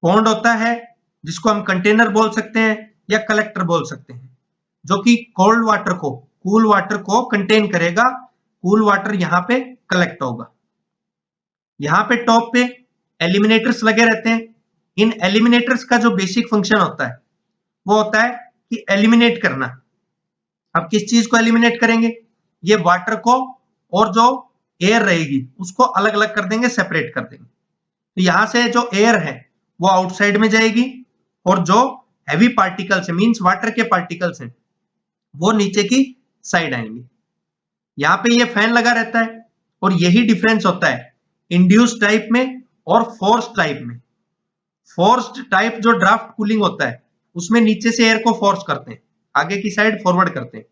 पॉन्ड होता है जिसको हम कंटेनर बोल सकते हैं या कलेक्टर बोल सकते हैं, जो कि कोल्ड वाटर को, कूल वाटर को कंटेन करेगा। कूल वाटर यहाँ पे कलेक्ट होगा। यहाँ पे टॉप पे एलिमिनेटर्स लगे रहते हैं। इन एलिमिनेटर्स का जो बेसिक फंक्शन होता है वो होता है कि एलिमिनेट करना। अब किस चीज को एलिमिनेट करेंगे, ये वाटर को और जो एयर रहेगी उसको अलग अलग कर देंगे, सेपरेट कर देंगे। तो यहां से जो एयर है वो आउटसाइड में जाएगी और जो हैवी पार्टिकल्स है, मींस वाटर के पार्टिकल्स हैं, वो नीचे की साइड आएंगे। यहाँ पे ये फैन लगा रहता है और यही डिफरेंस होता है इंड्यूस टाइप में और फोर्स टाइप में। फोर्स्ड टाइप जो ड्राफ्ट कूलिंग होता है उसमें नीचे से एयर को फोर्स करते हैं, आगे की साइड फॉरवर्ड करते हैं।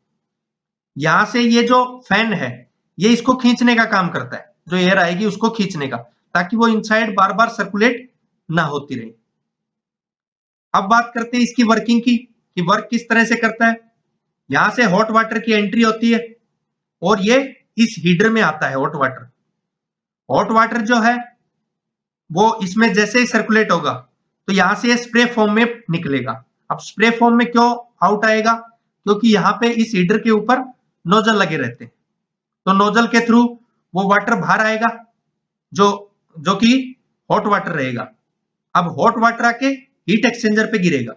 यहां से ये जो फैन है ये इसको खींचने का काम करता है, जो एयर आएगी उसको खींचने का, ताकि वो इनसाइड बार बार सर्कुलेट ना होती रहे। अब बात करते हैं इसकी वर्किंग की, कि वर्क किस तरह से करता है। यहां से हॉट वाटर की एंट्री होती है और ये इस हीटर में आता है हॉट वाटर। हॉट वाटर जो है वो इसमें जैसे ही सर्कुलेट होगा तो यहां से स्प्रे फॉर्म में निकलेगा। अब स्प्रे फॉर्म में क्यों आउट आएगा, क्योंकि यहाँ पे इस हीटर के ऊपर नोजल लगे रहते हैं, तो नोजल के थ्रू वो वाटर बाहर आएगा जो जो कि हॉट वाटर रहेगा। अब हॉट वाटर आके हीट एक्सचेंजर पे गिरेगा।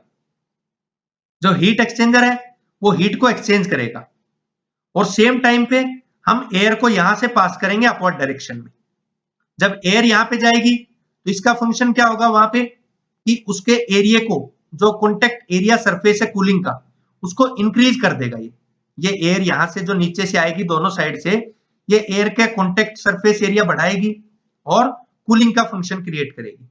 जो हीट एक्सचेंजर है वो हीट को एक्सचेंज करेगा और सेम टाइम पे हम एयर को यहां से पास करेंगे अपवर्ड डायरेक्शन में। जब एयर यहां पे जाएगी तो इसका फंक्शन क्या होगा वहां पे, कि उसके एरिया को, जो कॉन्टेक्ट एरिया सरफेस है कूलिंग का, उसको इंक्रीज कर देगा। ये एयर यहां से जो नीचे से आएगी दोनों साइड से, ये एयर के कॉन्टेक्ट सरफेस एरिया बढ़ाएगी और कूलिंग का फंक्शन क्रिएट करेगी।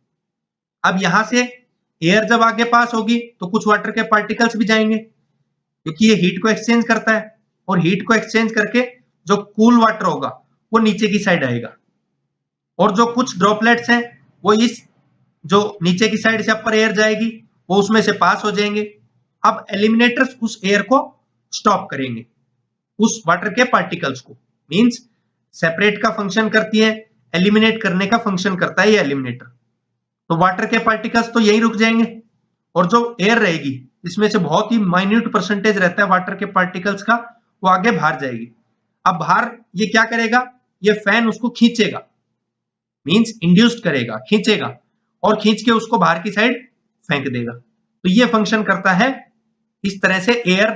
अब यहां से एयर जब आगे पास होगी तो कुछ वाटर के पार्टिकल्स भी जाएंगे, क्योंकि ये हीट को एक्सचेंज करता है और हीट को एक्सचेंज करके जो कूल वाटर होगा वो नीचे की साइड आएगा और जो कुछ ड्रॉपलेट्स हैं वो इस जो नीचे की साइड से अपर एयर जाएगी वो उसमें से पास हो जाएंगे। अब एलिमिनेटर्स उस एयर को स्टॉप करेंगे, उस वाटर के पार्टिकल्स को, मींस सेपरेट का फंक्शन करती है, एलिमिनेट करने का फंक्शन करता है ये एलिमिनेटर। तो वाटर के पार्टिकल्स तो यही रुक जाएंगे और जो एयर रहेगी इसमें से बहुत ही माइन्यूट परसेंटेज रहता है वाटर के पार्टिकल्स का, वो आगे बाहर जाएगी। अब बाहर ये क्या करेगा, ये फैन उसको खींचेगा, मींस इंड्यूस्ड करेगा, खींचेगा और खींच के उसको बाहर की साइड फेंक देगा। तो ये फंक्शन करता है इस तरह से एयर,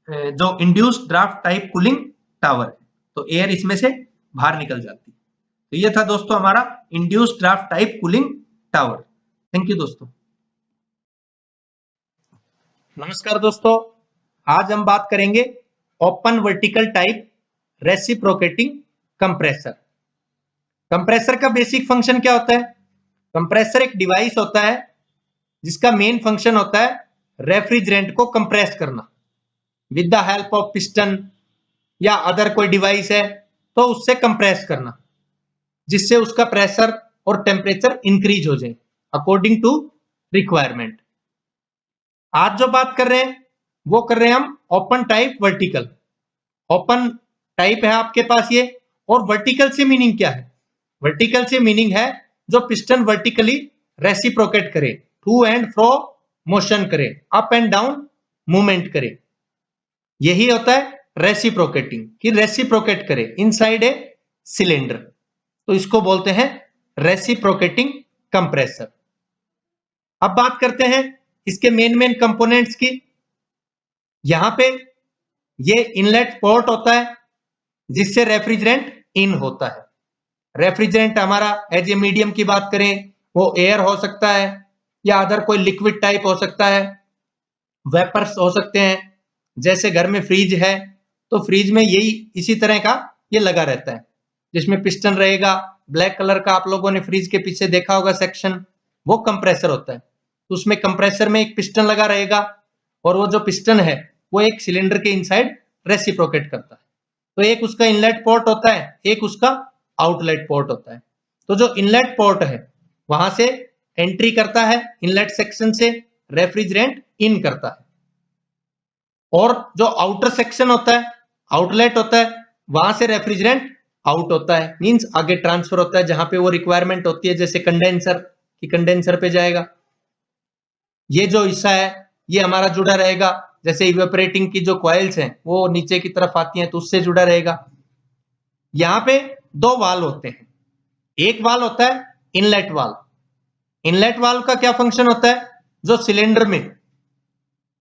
जो induced draft type cooling tower है, तो एयर इसमें से बाहर निकल जाती है। तो ये था दोस्तों हमारा induced draft type cooling tower. Thank you दोस्तों। नमस्कार दोस्तों, आज हम बात करेंगे open vertical type reciprocating compressor. Compressor का बेसिक फंक्शन क्या होता है। कंप्रेसर एक डिवाइस होता है जिसका मेन फंक्शन होता है रेफ्रिजरेंट को कंप्रेस करना with the help of piston या अदर कोई डिवाइस है तो उससे कंप्रेस करना, जिससे उसका प्रेशर और टेम्परेचर इंक्रीज हो जाए अकॉर्डिंग टू रिक्वायरमेंट। आज जो बात कर रहे हैं वो कर रहे हैं हम open type vertical. Open type है आपके पास ये, और वर्टिकल से मीनिंग क्या है। वर्टिकल से मीनिंग है जो पिस्टन वर्टिकली रेसिप्रोकेट करे, टू एंड फ्रो मोशन करे, अप एंड डाउन मूवमेंट करे, यही होता है रेसिप्रोकेटिंग, कि रेसिप्रोकेट करे इनसाइड ए सिलेंडर, तो इसको बोलते हैं रेसिप्रोकेटिंग कंप्रेसर। अब बात करते हैं इसके मेन कंपोनेंट्स की। यहां पे ये इनलेट पोर्ट होता है जिससे रेफ्रिजरेंट इन होता है। रेफ्रिजरेंट हमारा एज ए मीडियम की बात करें वो एयर हो सकता है या अदर कोई लिक्विड टाइप हो सकता है, वेपर्स हो सकते हैं। जैसे घर में फ्रिज है तो फ्रिज में यही इसी तरह का ये लगा रहता है, जिसमें पिस्टन रहेगा ब्लैक कलर का, आप लोगों ने फ्रिज के पीछे देखा होगा सेक्शन, वो कंप्रेसर होता है। तो उसमें कंप्रेसर में एक पिस्टन लगा रहेगा और वो जो पिस्टन है वो एक सिलेंडर के इनसाइड रेसिप्रोकेट करता है। तो एक उसका इनलेट पोर्ट होता है, एक उसका आउटलेट पोर्ट होता है। तो जो इनलेट पोर्ट है वहां से एंट्री करता है, इनलेट सेक्शन से रेफ्रिजरेंट इन करता है, और जो आउटर सेक्शन होता है, आउटलेट होता है, वहां से रेफ्रिजरेंट आउट होता है, मींस आगे ट्रांसफर होता है जहां पे वो रिक्वायरमेंट होती है, जैसे कंडेंसर की कंडेंसर पे जाएगा। ये जो हिस्सा है ये हमारा जुड़ा रहेगा, जैसे इवेपोरेटिंग की जो कॉइल्स हैं वो नीचे की तरफ आती हैं तो उससे जुड़ा रहेगा। यहाँ पे दो वाल्व होते हैं, एक वाल्व होता है इनलेट वाल्व। इनलेट वाल्व का क्या फंक्शन होता है, जो सिलेंडर में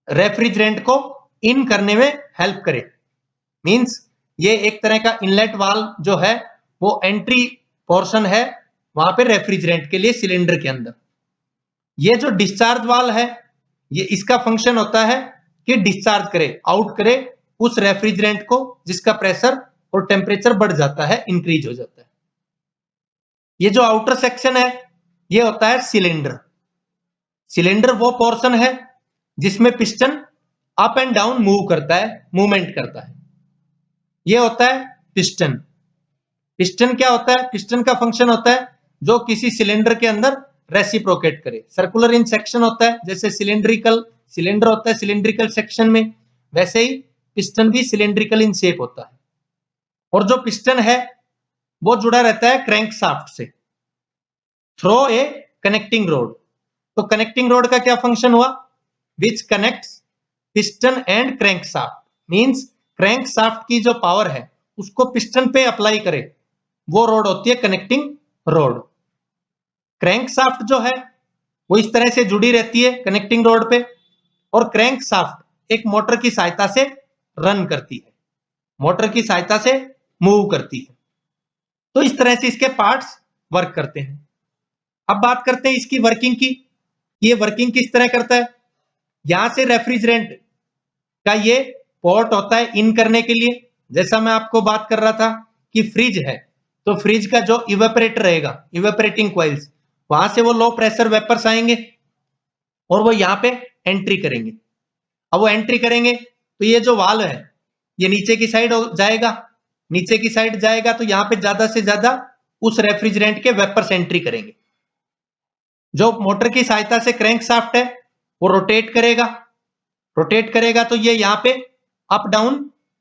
रेफ्रिजरेंट को इन करने में हेल्प करे, मींस ये एक तरह का इनलेट वाल्व जो है वो एंट्री पोर्शन है वहां पे रेफ्रिजरेंट के लिए सिलेंडर के अंदर। ये जो डिस्चार्ज वाल्व है ये इसका फंक्शन होता है कि डिस्चार्ज करे, आउट करे उस रेफ्रिजरेंट को जिसका प्रेशर और टेम्परेचर बढ़ जाता है, इंक्रीज हो जाता है। ये जो आउटर सेक्शन है ये होता है सिलेंडर। सिलेंडर वो पोर्शन है जिसमें piston up and down move करता है, मूवमेंट करता है। ये होता है पिस्टन। पिस्टन क्या होता है, पिस्टन का फंक्शन होता है जो किसी सिलेंडर के अंदर रेसिप्रोकेट करे। सर्कुलर इन सेक्शन होता है, जैसे सिलेंडर होता है सिलिंड्रिकल सेक्शन में, वैसे ही पिस्टन भी सिलिंड्रिकल इन शेप होता है। और जो पिस्टन है वो जुड़ा रहता है क्रैंक शाफ्ट से थ्रो ए कनेक्टिंग रोड। तो कनेक्टिंग रोड का क्या फंक्शन हुआ, which connects piston and crank shaft, means crank shaft की जो पावर है उसको पिस्टन पे अप्लाई करे, वो रोड होती है कनेक्टिंग रोड। क्रैंक शाफ्ट जो है वो इस तरह से जुड़ी रहती है कनेक्टिंग रोड पे, और क्रैंक शाफ्ट एक मोटर की सहायता से रन करती है, मोटर की सहायता से मूव करती है। तो इस तरह से इसके पार्ट्स वर्क करते हैं। अब बात करते हैं इसकी वर्किंग की, ये वर्किंग किस तरह करता है। यहां से रेफ्रिजरेंट का ये पोर्ट होता है इन करने के लिए, जैसा मैं आपको बात कर रहा था कि फ्रिज है तो फ्रिज का जो इवेपोरेटर रहेगा, इवेपोरेटिंग कॉइल्स, वहां से वो लो प्रेशर वेपर्स आएंगे और वो यहाँ पे एंट्री करेंगे। अब वो एंट्री करेंगे तो ये जो वाल्व है ये नीचे की साइड जाएगा, नीचे की साइड जाएगा तो यहाँ पे ज्यादा से ज्यादा उस रेफ्रिजरेंट के वेपर्स एंट्री करेंगे। जो मोटर की सहायता से क्रैंक शाफ्ट है वो रोटेट करेगा, रोटेट करेगा तो ये यहाँ पे अप डाउन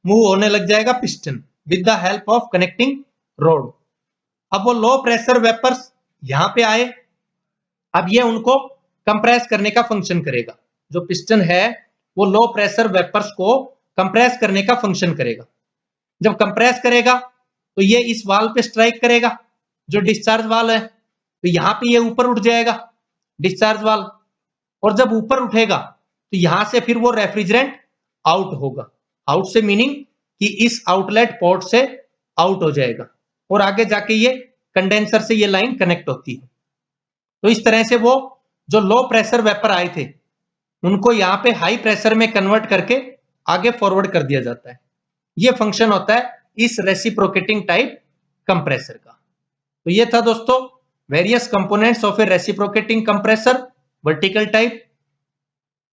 मूव होने लग जाएगा piston with the help of connecting road. अब वो लो प्रेशर वेपर्स यहाँ पे आए, अब ये उनको कंप्रेस करने का फंक्शन करेगा। जो पिस्टन है वो लो प्रेशर वेपर्स को कंप्रेस करने का फंक्शन करेगा। जब कंप्रेस करेगा तो ये इस वाल्व पे स्ट्राइक करेगा जो डिस्चार्ज वाल्व है, तो यहाँ पे ये ऊपर उठ जाएगा डिस्चार्ज वाल्व, और जब ऊपर उठेगा तो यहां से फिर वो रेफ्रिजरेंट आउट होगा। आउट से मीनिंग कि इस आउटलेट पोर्ट से आउट हो जाएगा और आगे जाके ये कंडेंसर से ये लाइन कनेक्ट होती है। तो इस तरह से वो जो लो प्रेशर वेपर आए थे उनको यहाँ पे हाई प्रेशर में कन्वर्ट करके आगे फॉरवर्ड कर दिया जाता है। ये फंक्शन होता है इस रेसिप्रोकेटिंग टाइप कंप्रेसर का। तो ये था दोस्तों various components of A reciprocating compressor vertical type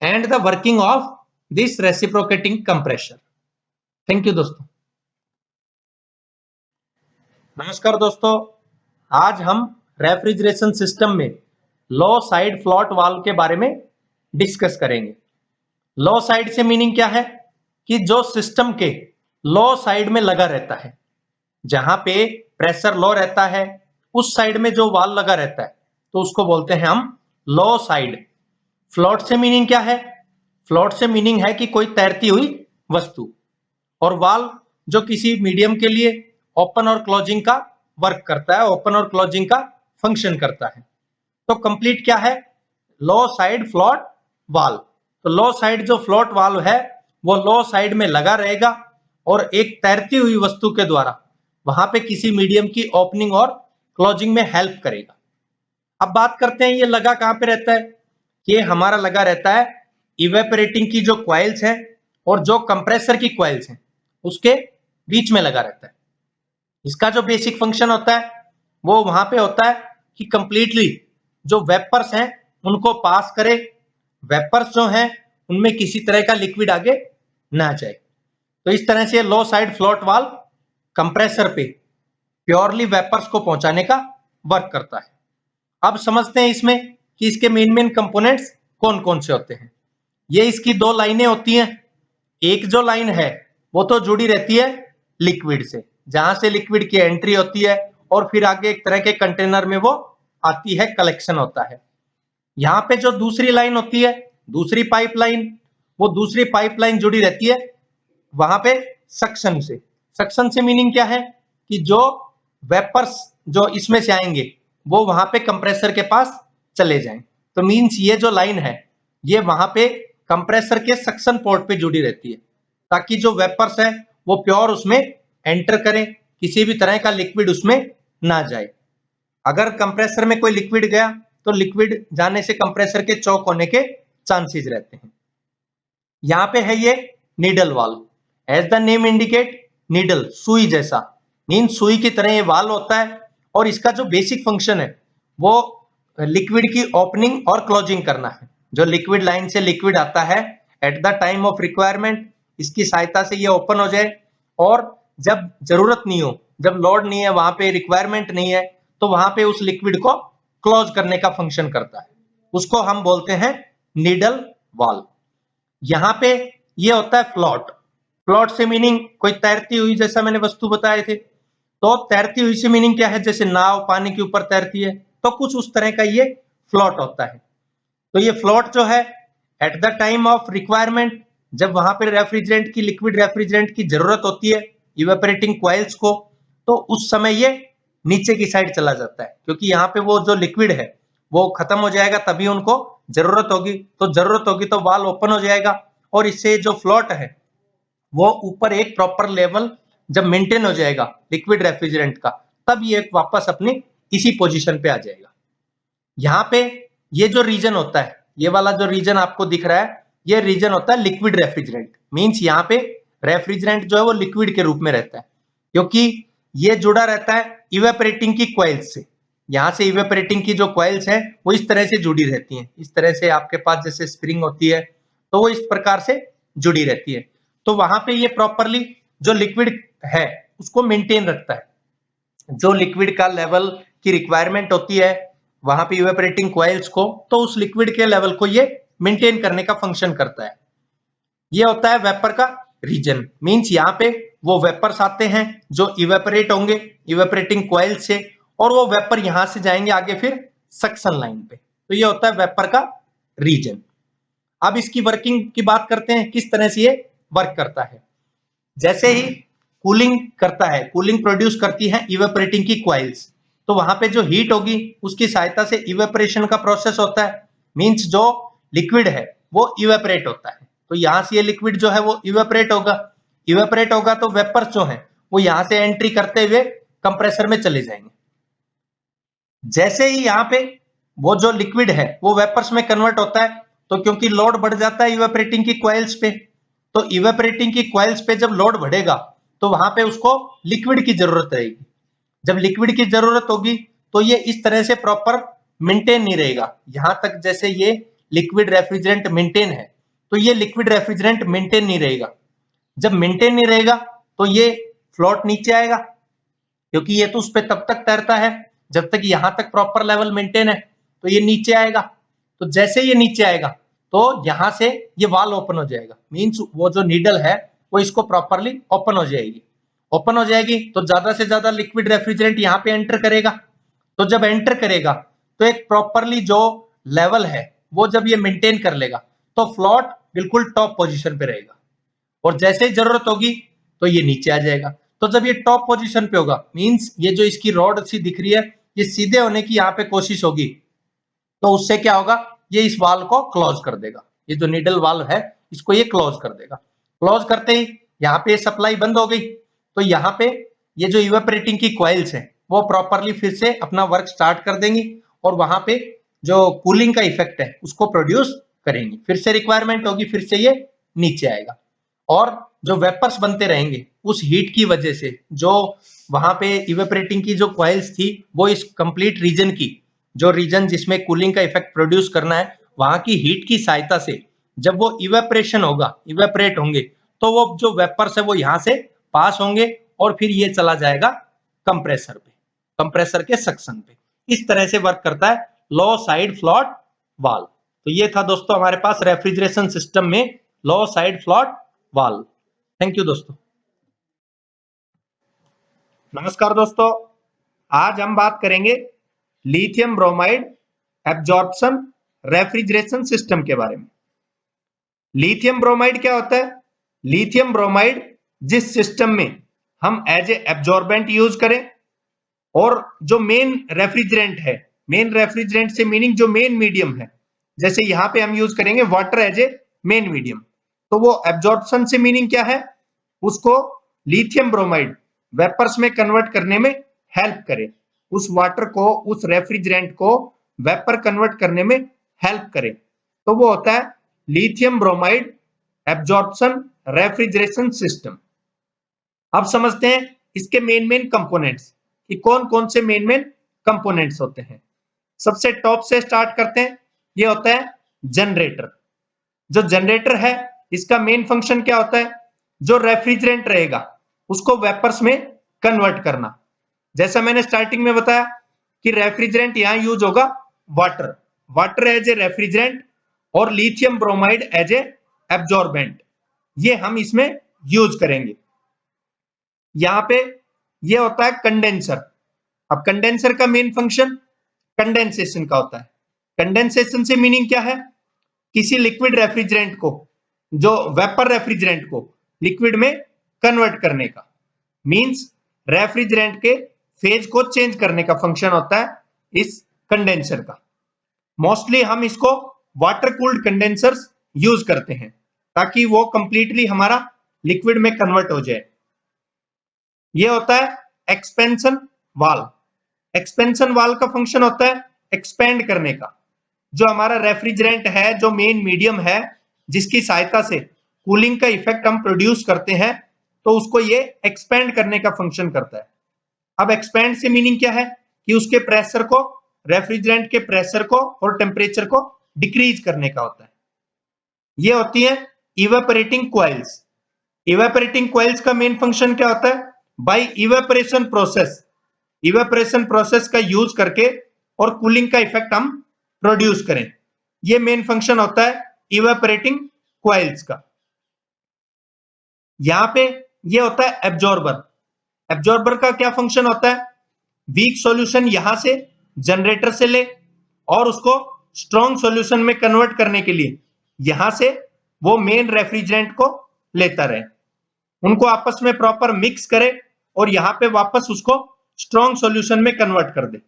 and the working of this reciprocating compressor. Thank you दोस्तों। नमस्कार दोस्तों, आज हम रेफ्रिजरेशन सिस्टम में लो साइड फ्लॉट वाल्व के बारे में डिस्कस करेंगे। लो साइड से मीनिंग क्या है कि जो सिस्टम के लो साइड में लगा रहता है, जहां पे प्रेशर लो रहता है उस साइड में जो वाल्व लगा रहता है तो उसको बोलते हैं हम लो साइड। फ्लॉट से मीनिंग क्या है, फ्लॉट से मीनिंग है कि कोई तैरती हुई वस्तु, और वाल्व जो किसी मीडियम के लिए ओपन और क्लोजिंग का वर्क करता है, ओपन और क्लोजिंग का फंक्शन करता है। तो कंप्लीट क्या है, लो साइड फ्लॉट वाल्व। तो लो साइड जो फ्लॉट वाल्व है वो लो साइड में लगा रहेगा और एक तैरती हुई वस्तु के द्वारा वहां पे किसी मीडियम की ओपनिंग और क्लोजिंग में हेल्प करेगा। अब बात करते हैं ये लगा कहां पे रहता है। ये हमारा लगा रहता है इवेपोरेटिंग की जो कॉइल्स है और जो कंप्रेसर की कॉइल्स हैं उसके बीच में लगा रहता है। इसका जो बेसिक फंक्शन होता है वो वहां पे होता है कि कंप्लीटली जो वेपर्स हैं उनको पास करे, वेपर्स जो हैं उनमें किसी तरह का लिक्विड आगे ना जाए। तो इस तरह से लो साइड फ्लॉट वाल्व कंप्रेसर पे प्योरली वेपर्स को पहुंचाने का वर्क करता है। अब समझते हैं इसमें कि इसके मेन कंपोनेंट्स कौन कौन से होते हैं। ये इसकी दो लाइनें होती हैं। एक जो लाइन है वो तो जुड़ी रहती है लिक्विड से, जहां से लिक्विड की एंट्री होती है और फिर आगे एक तरह के कंटेनर में वो आती है, कलेक्शन होता है। यहाँ पे जो दूसरी लाइन होती है, दूसरी पाइपलाइन, वो दूसरी पाइपलाइन जुड़ी रहती है वहां पे सक्शन से। सक्शन से मीनिंग क्या है कि जो वेपर्स जो इसमें से आएंगे वो वहां पे कंप्रेसर के पास चले जाएं। तो मींस ये जो लाइन है ये वहां पे कंप्रेसर के सक्शन पोर्ट पे जुड़ी रहती है, ताकि जो वेपर्स है वो प्योर उसमें एंटर करें, किसी भी तरह का लिक्विड उसमें ना जाए। अगर कंप्रेसर में कोई लिक्विड गया तो लिक्विड जाने से कंप्रेसर के चौक होने के चांसेस रहते हैं। यहाँ पे है ये needle valve, as the name indicate, needle सुई जैसा, मीन सुई की तरह ये वाल्व होता है। और इसका जो बेसिक फंक्शन है वो लिक्विड की ओपनिंग और क्लोजिंग करना है। जो लिक्विड लाइन से लिक्विड आता है at the time of requirement, इसकी सहायता से ये ओपन हो जाए, और जब जरूरत नहीं हो, जब लोड नहीं है, वहां पे रिक्वायरमेंट नहीं है, तो वहां पे उस लिक्विड को क्लोज करने का फंक्शन करता है। उसको हम बोलते हैं नीडल वाल्व। यहाँ पे ये होता है फ्लोट। फ्लोट से मीनिंग कोई तैरती हुई, जैसा मैंने वस्तु बताए थे। तो तैरती हुई से मीनिंग क्या है, जैसे नाव पानी के ऊपर तैरती है, तो कुछ उस तरह का ये फ्लोट होता है। तो ये फ्लोट जो है at the time of requirement, जब वहां पर रेफ्रिजरेंट की, लिक्विड रेफ्रिजरेंट की जरूरत होती है इवेपोरेटिंग कॉइल्स को, तो उस समय ये नीचे की साइड चला जाता है, क्योंकि यहाँ पे वो जो लिक्विड है वो खत्म हो जाएगा, तभी उनको जरूरत होगी। तो जरूरत होगी तो वाल्व ओपन हो जाएगा, और इससे जो फ्लोट है वो ऊपर एक प्रॉपर लेवल जब मेंटेन हो जाएगा लिक्विड रेफ्रिजरेंट का, तब ये वापस अपनी इसी पोजीशन पे आ जाएगा। यहाँ पे ये जो रीजन होता है, ये वाला जो रीजन आपको दिख रहा है, ये रीजन होता है लिक्विड रेफ्रिजरेंट। मींस यहाँ पे रेफ्रिजरेंट जो है वो लिक्विड के रूप में रहता है, क्योंकि ये जुड़ा रहता है इवेपोरेटिंग की कॉइल्स से। यहाँ से इवेपोरेटिंग की जो कॉइल्स है वो इस तरह से जुड़ी रहती हैं, इस तरह से आपके पास जैसे स्प्रिंग होती है, तो वो इस प्रकार से जुड़ी रहती है। तो वहां पे ये प्रॉपरली जो लिक्विड है उसको मेंटेन रखता है। जो लिक्विड का लेवल की रिक्वायरमेंट होती है वहां पे इवेपोरेटिंग कॉइल्स को, तो उस लिक्विड के लेवल को ये मेंटेन करने का फंक्शन करता है। ये होता है वेपर का रीजन। मींस यहाँ पे वो वेपर्स आते हैं जो इवेपोरेट होंगे इवेपोरेटिंग कॉइल से, और वो वेपर यहां से जाएंगे आगे फिर सक्शन लाइन पे। तो ये होता है वेपर का रीजन। अब इसकी वर्किंग की बात करते हैं, किस तरह से ये वर्क करता है। जैसे ही कूलिंग करता है, कूलिंग प्रोड्यूस करती है इवेपोरेटिंग की कॉइल्स, तो वहां पे जो हीट होगी उसकी सहायता से इवेपोरेशन का प्रोसेस होता है। मींस जो लिक्विड है वो इवेपोरेट होता है। तो यहां से ये लिक्विड जो है वो इवेपोरेट होगा। इवेपोरेट होगा तो वेपर्स जो है वो यहां से एंट्री करते हुए कंप्रेसर में चले जाएंगे। जैसे ही यहाँ पे वो जो लिक्विड है वो वेपर्स में कन्वर्ट होता है, तो क्योंकि लोड बढ़ जाता है इवेपोरेटिंग की कॉइल्स पे, तो इवेपोरेटिंग की कॉइल्स पे जब लोड बढ़ेगा तो वहां पे उसको लिक्विड की जरूरत रहेगी। जब लिक्विड की जरूरत होगी तो ये इस तरह से प्रॉपर मेंटेन नहीं रहेगा। यहां तक जैसे ये लिक्विड रेफ्रिजरेंट मेंटेन है, तो ये लिक्विड रेफ्रिजरेंट मेंटेन नहीं रहेगा। जब मेंटेन नहीं रहेगा तो ये फ्लोट नीचे आएगा, क्योंकि ये तो उस पर तब तक तैरता है जब तक यहां तक प्रॉपर लेवल मेंटेन है, तो ये नीचे आएगा। तो जैसे ये नीचे आएगा तो यहां से ये वाल ओपन हो जाएगा। मींस वो जो नीडल है वो इसको प्रॉपरली ओपन हो जाएगी। ओपन हो जाएगी तो ज्यादा से ज्यादा लिक्विड रेफ्रिजरेंट यहाँ पे एंटर करेगा। तो जब एंटर करेगा तो एक प्रॉपरली जो लेवल है वो जब ये मेंटेन कर लेगा तो फ्लोट बिल्कुल टॉप पोजीशन पे रहेगा, और जैसे ही जरूरत होगी तो ये नीचे आ जाएगा। तो जब ये टॉप पोजीशन पे होगा, मींस ये जो इसकी रॉड सी दिख रही है ये सीधे होने की यहाँ पे कोशिश होगी, तो उससे क्या होगा, ये इस वाल को क्लोज कर देगा। ये जो नीडल वाल है इसको ये क्लोज कर देगा। क्लोज करते ही यहाँ पे सप्लाई बंद हो गई, तो यहाँ पे ये जो इवेपोरेटिंग की कॉइल्स है वो प्रॉपरली फिर से अपना वर्क स्टार्ट कर देंगी, और वहां पे जो कूलिंग का इफेक्ट है उसको प्रोड्यूस करेंगी। फिर से रिक्वायरमेंट होगी, फिर से ये नीचे आएगा, और जो वेपर्स बनते रहेंगे उस हीट की वजह से, जो वहां पे इवेपोरेटिंग की जो कॉइल्स थी वो इस कंप्लीट रीजन की, जो रीजन जिसमें कूलिंग का इफेक्ट प्रोड्यूस करना है, वहां की हीट की सहायता से जब वो इवेपोरेशन होगा, इवेपोरेट होंगे, तो वो जो वेपर्स है वो यहाँ से पास होंगे और फिर ये चला जाएगा कंप्रेसर पे, कंप्रेसर के सक्शन पे। इस तरह से वर्क करता है लो साइड फ्लॉट वाल्व। तो ये था दोस्तों हमारे पास रेफ्रिजरेशन सिस्टम में low side float valve. Thank you दोस्तों। नमस्कार दोस्तों, आज हम बात करेंगे lithium bromide absorption refrigeration system के बारे में। लिथियम ब्रोमाइड क्या होता है? लिथियम ब्रोमाइड जिस सिस्टम में हम एज ए एब्जॉर्बेंट यूज करें और जो मेन रेफ्रिजरेंट है, मेन रेफ्रिजरेंट से मीनिंग जो मेन मीडियम है, जैसे यहां पे हम यूज करेंगे water as a main medium, तो वो एब्जॉर्प्शन से मीनिंग क्या है? उसको लिथियम ब्रोमाइड वेपर्स में कन्वर्ट करने में हेल्प करे, उस वाटर को, उस रेफ्रिजरेंट को वेपर कन्वर्ट करने में हेल्प करे, तो वो होता है lithium bromide absorption refrigeration system. अब समझते हैं इसके मेन कंपोनेंट्स कि कौन कौन से मेन कंपोनेंट्स होते हैं। सबसे टॉप से स्टार्ट करते हैं, ये होता है जनरेटर। जो जनरेटर है इसका मेन फंक्शन क्या होता है? जो रेफ्रिजरेंट रहेगा उसको वेपर्स में कन्वर्ट करना। जैसा मैंने स्टार्टिंग में बताया कि रेफ्रिजरेंट यहां यूज होगा water, water as a refrigerant और लिथियम ब्रोमाइड एज ए एब्जॉर्बेंट, ये हम इसमें यूज करेंगे। यहां पे ये होता है कंडेंसर। अब कंडेंसर का मेन फंक्शन कंडेंसेशन का होता है। कंडेंसेशन से मीनिंग क्या है? किसी लिक्विड रेफ्रिजरेंट को, जो वेपर रेफ्रिजरेंट को लिक्विड में कन्वर्ट करने का, मींस रेफ्रिजरेंट के फेज को चेंज करने का फंक्शन होता है इस कंडेंसर का। मोस्टली हम इसको वाटर कूल्ड कंडेंसर्स यूज करते हैं ताकि वो कंप्लीटली हमारा लिक्विड में कन्वर्ट हो जाए। ये होता है एक्सपेंशन वाल्व। एक्सपेंशन वाल्व का फंक्शन होता है एक्सपेंड करने का। जो हमारा रेफ्रिजरेंट है, जो मेन मीडियम है जिसकी सहायता से कूलिंग का इफेक्ट हम प्रोड्यूस करते हैं, तो उसको ये एक्सपेंड करने का फंक्शन करता है। अब एक्सपेंड से मीनिंग क्या है? कि उसके प्रेशर को, रेफ्रिजरेंट के प्रेशर को और टेम्परेचर को डिक्रीज करने का होता है। ये होती है इवेपोरेटिंग कॉइल्स। इवेपोरेटिंग कॉइल्स का मेन फंक्शन क्या होता है? By evaporation process, evaporation process का यूज करके और कूलिंग का इफेक्ट हम प्रोड्यूस करें, ये मेन फंक्शन होता है इवेपोरेटिंग कॉइल्स का। यहां पे ये होता है एब्जॉर्बर। एब्जॉर्बर का क्या फंक्शन होता है? वीक सॉल्यूशन यहां से जनरेटर से ले और उसको स्ट्रॉन्ग सॉल्यूशन में कन्वर्ट करने के लिए यहां से वो मेन रेफ्रिजरेंट को लेता रहे, उनको आपस में प्रॉपर मिक्स करे और यहां पे वापस उसको स्ट्रॉन्ग सॉल्यूशन में कन्वर्ट कर दे।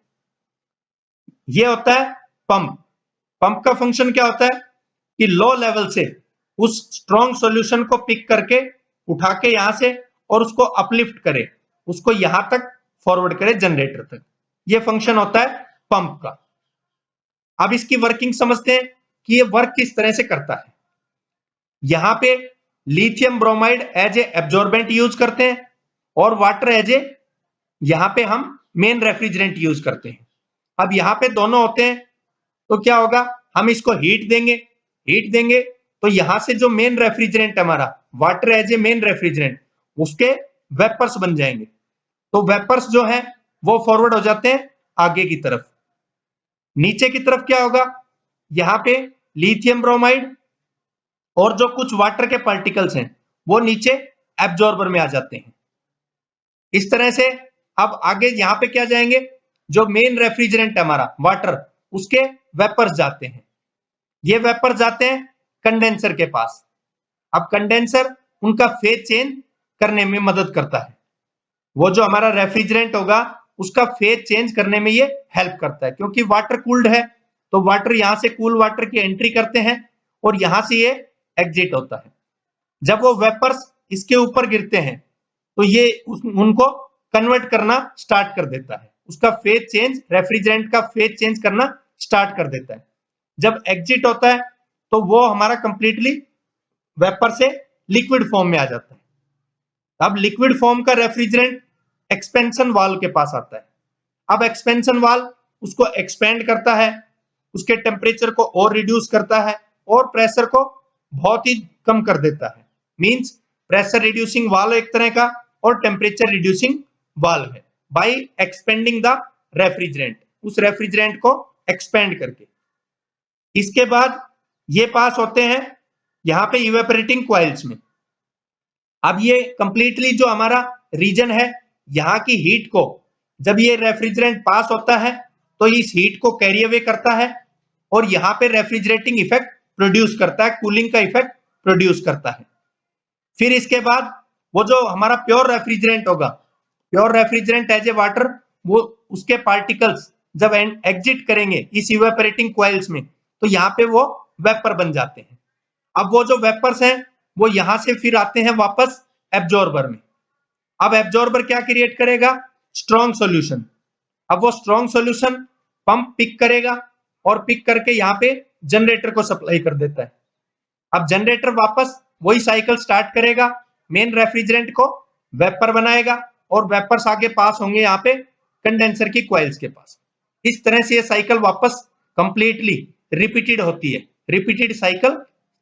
ये होता है पंप। पंप का फंक्शन क्या होता है? कि लो लेवल से उस स्ट्रॉन्ग सॉल्यूशन को पिक करके उठा के यहां से और उसको अपलिफ्ट करे, उसको यहां तक फॉरवर्ड करे जनरेटर तक। ये फंक्शन होता है पंप का। अब इसकी वर्किंग समझते हैं कि ये वर्क किस तरह से करता है। यहां पे लिथियम ब्रोमाइड एज ए एब्जॉर्बेंट यूज करते हैं और वाटर एज ए, यहां पे हम मेन रेफ्रिजरेंट यूज करते हैं। अब यहां पे दोनों होते हैं, तो क्या होगा? हम इसको हीट देंगे, हीट देंगे तो यहां से जो मेन रेफ्रिजरेंट हमारा water as a main refrigerant, उसके वेपर्स बन जाएंगे। तो वेपर्स जो है वो फॉरवर्ड हो जाते हैं आगे की तरफ। नीचे की तरफ क्या होगा? यहां पे लिथियम ब्रोमाइड और जो कुछ वाटर के पार्टिकल्स हैं वो नीचे एब्जॉर्बर में आ जाते हैं। इस तरह से अब आगे यहां पे क्या जाएंगे? जो मेन रेफ्रिजरेंट है हमारा वाटर, उसके वेपर्स जाते हैं। ये वेपर जाते हैं कंडेंसर के पास। अब कंडेंसर उनका फेज चेंज करने में मदद करता है। वो जो हमारा रेफ्रिजरेंट होगा उसका फेज चेंज करने में ये हेल्प करता है, क्योंकि वाटर कूल्ड है तो वाटर यहां से कूल वाटर की एंट्री करते हैं और यहां से ये एग्जिट होता है। जब वो वेपर्स इसके ऊपर गिरते हैं तो ये उनको कन्वर्ट करना स्टार्ट कर देता है, उसका फेज चेंज, रेफ्रिजरेंट का फेज चेंज करना स्टार्ट कर देता है। जब एग्जिट होता है तो वो हमारा कंप्लीटली वेपर से लिक्विड फॉर्म में आ जाता है। अब लिक्विड फॉर्म का रेफ्रिजरेंट एक्सपेंशन वाल्व के पास आता है। अब एक्सपेंशन वाल्व उसको एक्सपेंड करता है, उसके टेम्परेचर को और रिड्यूस करता है और प्रेशर को बहुत ही कम कर देता है। मींस प्रेशर रिड्यूसिंग वाल्व एक तरह का और टेम्परेचर रिड्यूसिंग वाल्व है बाय एक्सपेंडिंग द रेफ्रिजरेंट, उस रेफ्रिजरेंट को एक्सपेंड करके। इसके बाद ये पास होते हैं यहाँ पे इवेपोरेटिंग कॉइल्स में। अब ये कंप्लीटली जो हमारा रीजन है, यहाँ की हीट को जब ये रेफ्रिजरेंट पास होता है तो इस हीट को कैरी अवे करता है और यहाँ पे रेफ्रिजरेटिंग इफेक्ट प्रोड्यूस करता है, कूलिंग का इफेक्ट प्रोड्यूस करता है। फिर इसके बाद वो जो हमारा प्योर रेफ्रिजरेंट होगा, pure refrigerant as a water, वो उसके पार्टिकल्स जब एग्जिट करेंगे इस इवेपोरेटिंग कॉइल्स में तो यहाँ पे वो वेपर बन जाते हैं। अब वो जो वेपर्स हैं वो यहां से फिर आते हैं वापस एब्जॉर्बर में। अब एब्जॉर्बर क्या क्रिएट करेगा? Strong solution. अब वो स्ट्रॉन्ग सॉल्यूशन पंप पिक करेगा और पिक करके यहाँ पे जनरेटर को सप्लाई कर देता है। अब जनरेटर वापस वही साइकिल स्टार्ट करेगा, मेन रेफ्रिजरेंट को वेपर बनाएगा और वेपर्स आगे पास होंगे यहाँ पे कंडेंसर की कॉइल्स के पास। इस तरह से ये साइकिल वापस कंप्लीटली रिपीटेड होती है, रिपीटेड साइकिल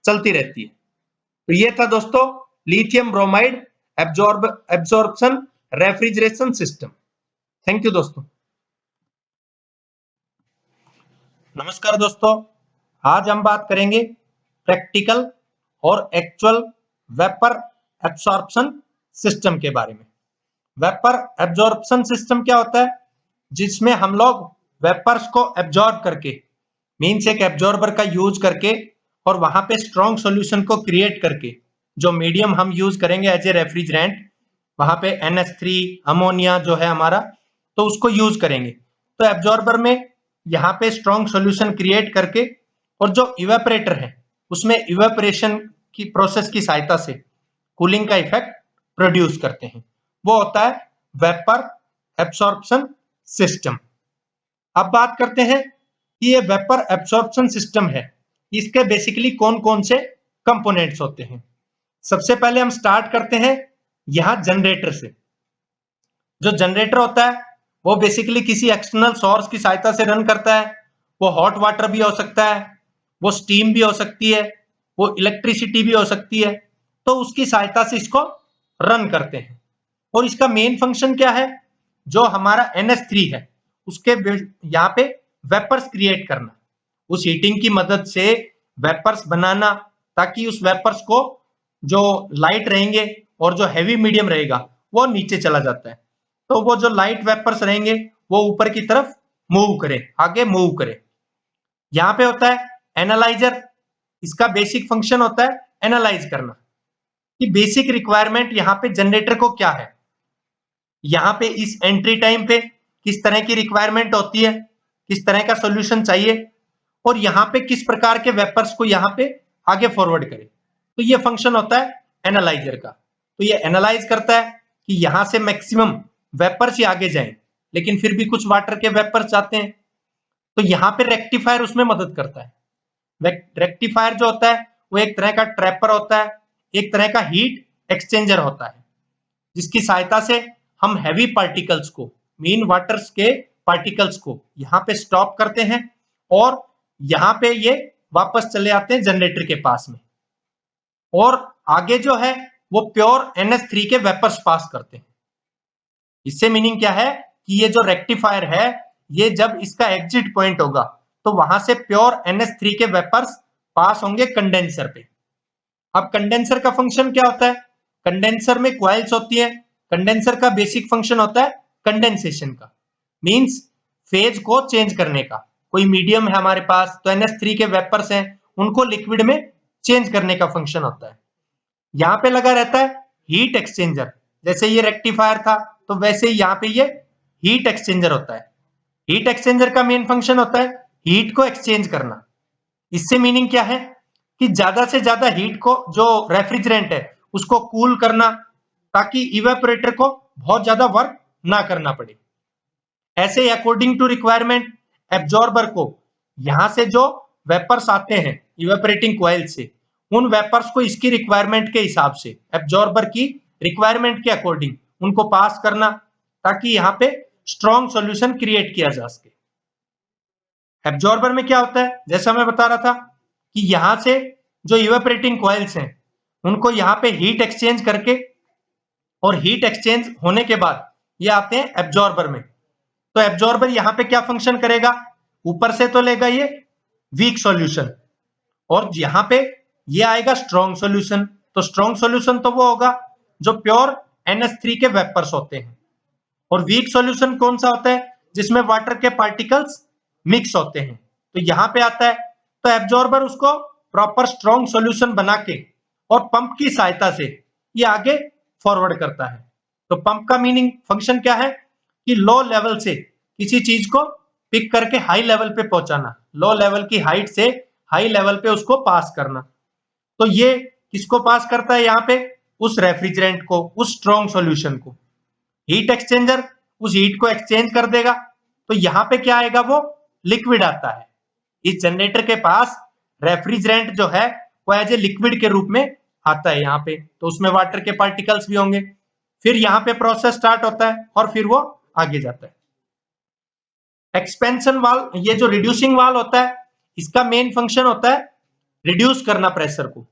चलती रहती है। तो ये था दोस्तों lithium bromide absorption refrigeration system. Thank you दोस्तों। नमस्कार दोस्तों, आज हम बात करेंगे प्रैक्टिकल और एक्चुअल वेपर एब्जॉर्प्शन सिस्टम के बारे में। वेपर एब्जॉर्प्शन सिस्टम क्या होता है? जिसमें हम लोग वेपर्स को एब्जॉर्ब करके, मीन्स एक एब्जॉर्बर का यूज करके और वहां पे स्ट्रॉन्ग सॉल्यूशन को क्रिएट करके, जो मीडियम हम यूज करेंगे एज ए रेफ्रिजरेंट, वहां पे NH3 अमोनिया जो है हमारा, तो उसको यूज करेंगे। तो एब्जॉर्बर में यहाँ पे स्ट्रॉन्ग सॉल्यूशन क्रिएट करके और जो इवेपोरेटर है उसमें इवेपोरेशन की प्रोसेस की सहायता से कूलिंग का इफेक्ट प्रोड्यूस करते हैं। वो होता है वेपर एब्सॉर्प्शन सिस्टम। अब बात करते हैं कि ये वेपर एब्सॉर्प्शन सिस्टम है, इसके बेसिकली कौन कौन से कंपोनेंट्स होते हैं। सबसे पहले हम स्टार्ट करते हैं यहां जनरेटर से। जो जनरेटर होता है वो बेसिकली किसी एक्सटर्नल सोर्स की सहायता से रन करता है। वो हॉट वाटर भी हो सकता है, वो स्टीम भी हो सकती है, वो इलेक्ट्रिसिटी भी हो सकती है। तो उसकी सहायता से इसको रन करते हैं। और इसका मेन फंक्शन क्या है? जो हमारा NH3 है उसके यहाँ पे वेपर्स क्रिएट करना, उस हीटिंग की मदद से वेपर्स बनाना, ताकि उस वेपर्स को जो लाइट रहेंगे और जो हैवी मीडियम रहेगा वो नीचे चला जाता है। तो वो जो लाइट वेपर्स रहेंगे वो ऊपर की तरफ मूव करे, आगे मूव करे। यहाँ पे होता है एनालाइजर। इसका बेसिक फंक्शन होता है एनालाइज करना कि बेसिक रिक्वायरमेंट यहाँ पे जनरेटर को क्या है, यहाँ पे इस एंट्री टाइम पे किस तरह की रिक्वायरमेंट होती है, किस तरह का सॉल्यूशन चाहिए और यहाँ पे किस प्रकार के वेपर्स को यहाँ पे आगे फॉरवर्ड करे। तो ये फंक्शन होता है एनालाइजर का। तो ये एनालाइज करता है कि यहाँ से मैक्सिमम वेपर्स ही आगे जाएं, लेकिन फिर भी कुछ वाटर के वेपर्स जाते हैं। तो यहाँ पे रेक्टिफायर उसमें मदद करता है। रेक्टिफायर जो होता है वो एक तरह का ट्रैपर होता है, एक तरह का हीट एक्सचेंजर होता है, जिसकी सहायता से हम हैवी पार्टिकल्स को, मीन वाटर्स के पार्टिकल्स को यहाँ पे स्टॉप करते हैं और यहाँ पे ये वापस चले आते हैं जनरेटर के पास में। और आगे जो है वो प्योर NH3 के वेपर्स पास करते हैं। इससे मीनिंग क्या है कि ये जो रेक्टिफायर है, ये जब इसका एग्जिट पॉइंट होगा तो वहां से प्योर NH3 के वेपर्स पास होंगे कंडेंसर पे। अब कंडेंसर का फंक्शन क्या होता है? कंडेंसर में कॉइल्स होती है। कंडेंसर का बेसिक फंक्शन होता है कंडेंसेशन का, मींस फेज को चेंज करने का। कोई मीडियम है हमारे पास तो NH3 के वेपर्स हैं, उनको लिक्विड में चेंज करने का फंक्शन होता है। यहाँ पे लगा रहता है हीट एक्सचेंजर। जैसे ये रेक्टिफायर था तो वैसे ही यहाँ पे ये हीट एक्सचेंजर होता है। हीट एक्सचेंजर का मेन फंक्शन होता है हीट को एक्सचेंज करना। इससे मीनिंग क्या है कि ज्यादा से ज्यादा हीट को, जो रेफ्रिजरेंट है उसको कूल करना, ताकि इवेपोरेटर को बहुत ज्यादा वर्क ना करना पड़े। ऐसे ही अकॉर्डिंग टू रिक्वायरमेंट एब्जॉर्बर को यहां से जो वेपर्स आते हैं इवेपोरेटिंग कॉइल से, उन वेपर्स को इसकी रिक्वायरमेंट के हिसाब से, एब्जॉर्बर की रिक्वायरमेंट के अकॉर्डिंग उनको पास करना, ताकि यहाँ पे स्ट्रॉन्ग सॉल्यूशन क्रिएट किया जा सके। एब्जॉर्बर में क्या होता है, जैसा मैं बता रहा था कि यहां से जो इवेपोरेटिंग कॉइल्स हैं उनको यहाँ पे हीट एक्सचेंज करके और हीट एक्सचेंज होने के बाद ये आते हैं एब्जॉर्बर में। तो एब्जॉर्बर यहाँ पे क्या फंक्शन करेगा, ऊपर से तो लेगा ये वीक सॉल्यूशन और यहाँ पे ये आएगा स्ट्रॉन्ग सॉल्यूशन। तो स्ट्रॉन्ग सॉल्यूशन तो वो होगा जो प्योर NH3 के वेपर्स होते हैं, और वीक सॉल्यूशन कौन सा होता है, जिसमें वाटर के पार्टिकल्स मिक्स होते हैं। तो यहाँ पे आता है, तो एब्जॉर्बर उसको प्रॉपर स्ट्रॉन्ग सॉल्यूशन बना के और पंप की सहायता से ये आगे फॉरवर्ड करता है। तो पंप का मीनिंग फंक्शन क्या है कि लो लेवल से किसी चीज को पिक करके हाई लेवल पे पहुंचाना, लो लेवल की हाइट से हाई लेवल पे उसको पास करना। तो ये किसको पास करता है, यहाँ पे उस रेफ्रिजरेंट को, उस स्ट्रॉन्ग सॉल्यूशन को। हीट एक्सचेंजर उस हीट को एक्सचेंज कर देगा। तो यहाँ पे क्या आएगा, वो लिक्विड आता है। इस जनरेटर के पास रेफ्रिजरेंट जो है वो एज ए लिक्विड के रूप में आता है यहाँ पे। तो उसमें वाटर के पार्टिकल्स भी होंगे। फिर यहाँ पे प्रोसेस स्टार्ट होता है और फिर वो आगे जाता है। एक्सपेंशन वाल्व, ये जो रिड्यूसिंग वाल्व होता है, इसका मेन फंक्शन होता है रिड्यूस करना प्रेशर को।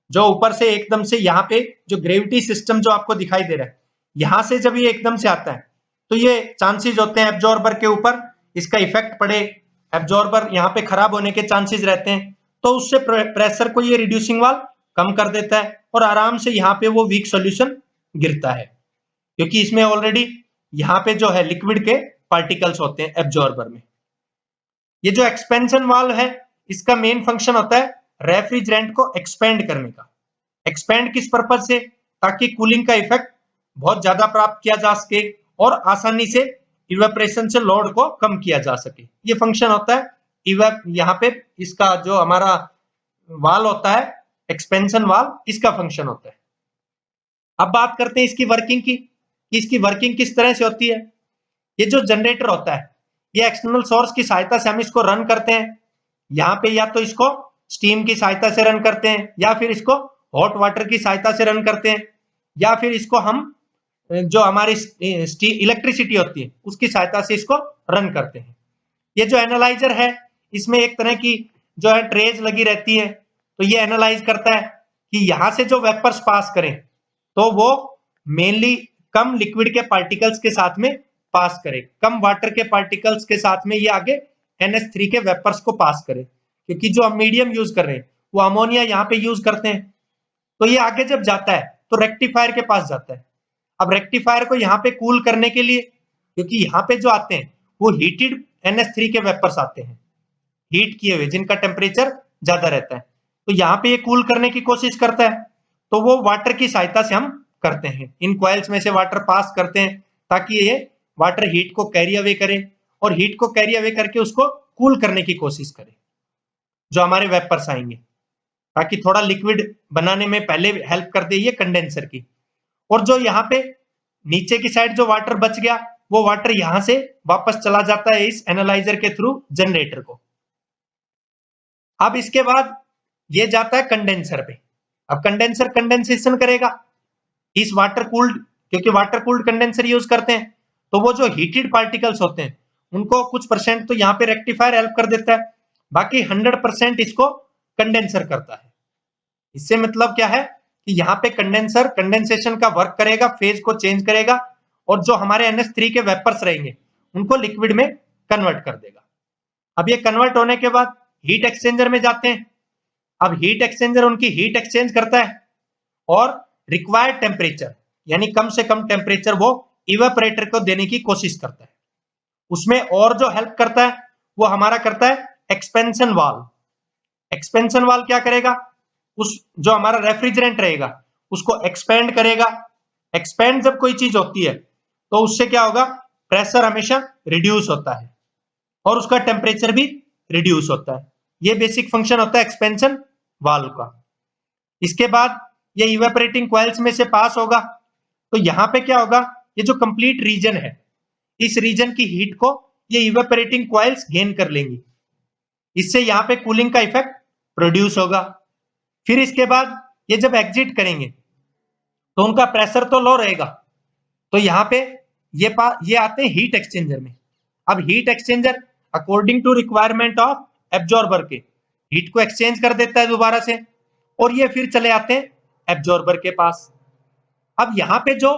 जो ऊपर से एकदम से यहाँ पे जो ग्रेविटी सिस्टम जो आपको दिखाई दे रहा है, यहां से जब ये एकदम से आता है तो ये चांसेस होते हैं एब्जॉर्बर के ऊपर इसका इफेक्ट पड़े, एब्जॉर्बर यहाँ पे खराब होने के चांसेस रहते हैं। तो उससे प्रेशर को ये रिड्यूसिंग वाल्व कम कर देता है और आराम से यहाँ पे वो वीक सॉल्यूशन गिरता है, क्योंकि इसमें ऑलरेडी यहाँ पे जो है लिक्विड के पार्टिकल्स होते हैं एब्जॉर्बर में। ये जो एक्सपेंशन वाल्व है, इसका मेन फंक्शन होता है रेफ्रिजरेंट को एक्सपेंड करने का। एक्सपेंड किस पर्पज से, ताकि कूलिंग का इफेक्ट बहुत ज्यादा प्राप्त किया जा सके और आसानी से इवेपोरेशन से लोड को कम किया जा सके। ये फंक्शन होता है यहाँ पे इसका जो हमारा वाल्व होता है एक्सपेंशन वाल्व, इसका फंक्शन होता है। अब बात करते हैं इसकी वर्किंग की, कि इसकी वर्किंग किस तरह से होती है। ये जो जनरेटर होता है, ये एक्सटर्नल सोर्स की सहायता से हम इसको रन करते हैं। यहाँ पे या तो इसको स्टीम की सहायता से रन करते हैं, या फिर इसको हॉट वाटर की सहायता से रन करते हैं, या फिर इसको हम जो हमारी इलेक्ट्रिसिटी होती है उसकी सहायता से इसको रन करते हैं। ये जो एनालाइजर है, इसमें एक तरह की जो है ट्रेज लगी रहती है। तो ये एनालाइज करता है कि यहाँ से जो वेपर्स पास करें तो वो मेनली कम लिक्विड के पार्टिकल्स के साथ में पास करे, कम वाटर के पार्टिकल्स के साथ में ये आगे NH3 के वेपर्स को पास करे। क्योंकि जो हम मीडियम यूज कर रहे हैं वो अमोनिया यहाँ पे यूज करते हैं। तो ये आगे जब जाता है तो रेक्टिफायर के पास जाता है। अब रेक्टिफायर को यहाँ पे कूल करने के लिए, क्योंकि यहाँ पे जो आते हैं वो हीटेड NH3 के वेपर्स आते हैं, हीट किए हुए, जिनका टेम्परेचर ज्यादा रहता है। तो यहाँ पे ये कूल करने की कोशिश करता है। तो वो वाटर की सहायता से हम करते हैं, इन कॉइल्स में से वाटर पास करते हैं ताकि ये वाटर हीट को कैरी अवे करे और हीट को कैरी अवे करके उसको कूल करने की कोशिश करे जो हमारे वेपर्स आएंगे, ताकि थोड़ा लिक्विड बनाने में पहले हेल्प कर दे ये कंडेंसर की। और जो यहाँ पे नीचे की साइड जो वाटर बच गया वो वाटर यहाँ से वापस चला जाता है इस एनालाइजर के थ्रू जनरेटर को। अब इसके बाद ये जाता है कंडेंसर पे। अब कंडेंसर कंडेंसेशन करेगा इस वाटर कूल्ड, क्योंकि वाटर कूल्ड कंडेंसर यूज करते हैं। तो वो जो हीटेड पार्टिकल्स होते हैं उनको कुछ परसेंट तो यहाँ पे रेक्टिफायर हेल्प कर देता है, बाकी 100% इसको कंडेंसर करता है। इससे मतलब क्या है कि यहाँ पे कंडेंसर कंडेंसेशन का वर्क करेगा, फेज को चेंज करेगा और जो हमारे NH3 के वेपर्स रहेंगे उनको लिक्विड में कन्वर्ट कर देगा। अब ये कन्वर्ट होने के बाद हीट एक्सचेंजर में जाते हैं। अब हीट एक्सचेंजर उनकी हीट एक्सचेंज करता है और रिक्वायर्ड टेम्परेचर यानी कम से कम टेम्परेचर वो इवेपोरेटर को देने की कोशिश करता है। उसमें और जो हेल्प करता है वो हमारा करता है एक्सपेंशन वाल्व। एक्सपेंशन वाल्व क्या करेगा, उस जो हमारा रेफ्रिजरेंट रहेगा उसको एक्सपेंड करेगा। एक्सपेंड जब कोई चीज होती है तो उससे क्या होगा, प्रेशर हमेशा रिड्यूस होता है और उसका टेम्परेचर भी रिड्यूस होता है। ये बेसिक फंक्शन होता है एक्सपेंशन वाल्व का। इसके बाद ये इवेपोरेटिंग कॉइल्स में से पास होगा। तो यहाँ पे क्या होगा, ये जो कंप्लीट रीजन है इस रीजन की हीट को ये इवेपोरेटिंग कॉइल्स गेन कर लेंगी। इससे यहाँ पे कूलिंग का इफेक्ट प्रोड्यूस होगा। फिर इसके बाद ये जब एग्जिट करेंगे तो उनका प्रेशर तो लो रहेगा। तो यहाँ पे ये आते हैं हीट एक्सचेंजर में। अब heat exchanger according to requirement of absorber के हीट को एक्सचेंज कर देता है दोबारा से और ये फिर चले आते हैं एब्जॉर्बर के पास। अब यहाँ पे जो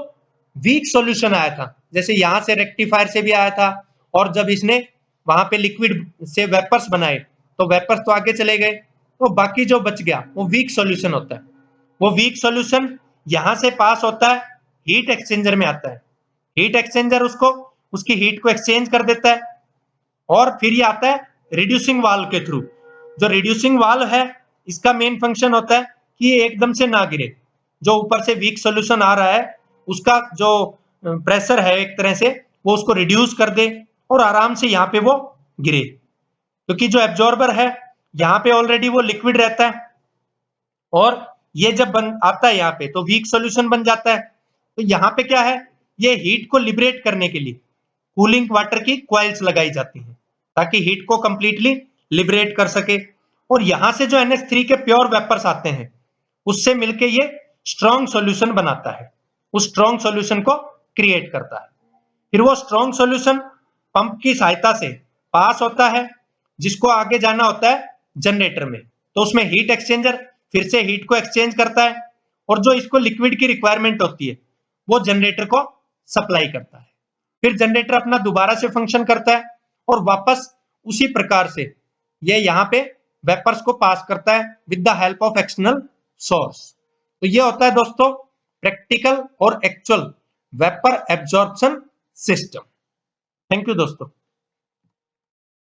वीक सॉल्यूशन आया था, जैसे यहां से रेक्टिफायर से भी आया था, और जब इसने वहां पे लिक्विड से वेपर्स बनाए तो वेपर्स तो आगे चले गए, तो बाकी जो बच गया वो वीक सॉल्यूशन होता है। वो वीक सॉल्यूशन यहां से पास होता है, हीट एक्सचेंजर में आता है। हीट एक्सचेंजर उसको उसकी हीट को एक्सचेंज कर देता है, और फिर ये आता है रिड्यूसिंग वाल्व के थ्रू। जो रिड्यूसिंग वाल्व है, इसका मेन फंक्शन होता है कि ये एकदम से ना गिरे। जो ऊपर से वीक सॉल्यूशन आ रहा है, उसका जो प्रेशर है एक तरह से, वो उसको रिड्यूस कर दे और आराम से यहाँ पे वो गिरे। क्योंकि जो एब्जॉर्बर है, यहाँ पे ऑलरेडी वो लिक्विड रहता है, और ये जब बन आता है यहाँ पे तो वीक सॉल्यूशन बन जाता है। तो यहाँ पे क्या है, ये हीट को लिबरेट करने के लिए कूलिंग वाटर की कॉइल्स लगाई जाती हैं, ताकि हीट को कंप्लीटली लिबरेट कर सके। और यहां से जो NH3 के प्योर वेपर्स आते हैं, उससे मिलके ये स्ट्रॉन्ग सॉल्यूशन बनाता है, उस स्ट्रॉन्ग सॉल्यूशन को क्रिएट करता है। फिर वो स्ट्रॉन्ग सॉल्यूशन पंप की सहायता से पास होता है, जिसको आगे जाना होता है जनरेटर में। तो उसमें हीट एक्सचेंजर फिर से हीट को एक्सचेंज करता है, और जो इसको लिक्विड की रिक्वायरमेंट होती है वो जनरेटर को सप्लाई करता है। फिर जनरेटर अपना दोबारा से फंक्शन करता है, और वापस उसी प्रकार से ये यहाँ पे वेपर्स को पास करता है with the help of external source. तो ये होता है दोस्तों प्रैक्टिकल और actual vapour absorption system. Thank you दोस्तों।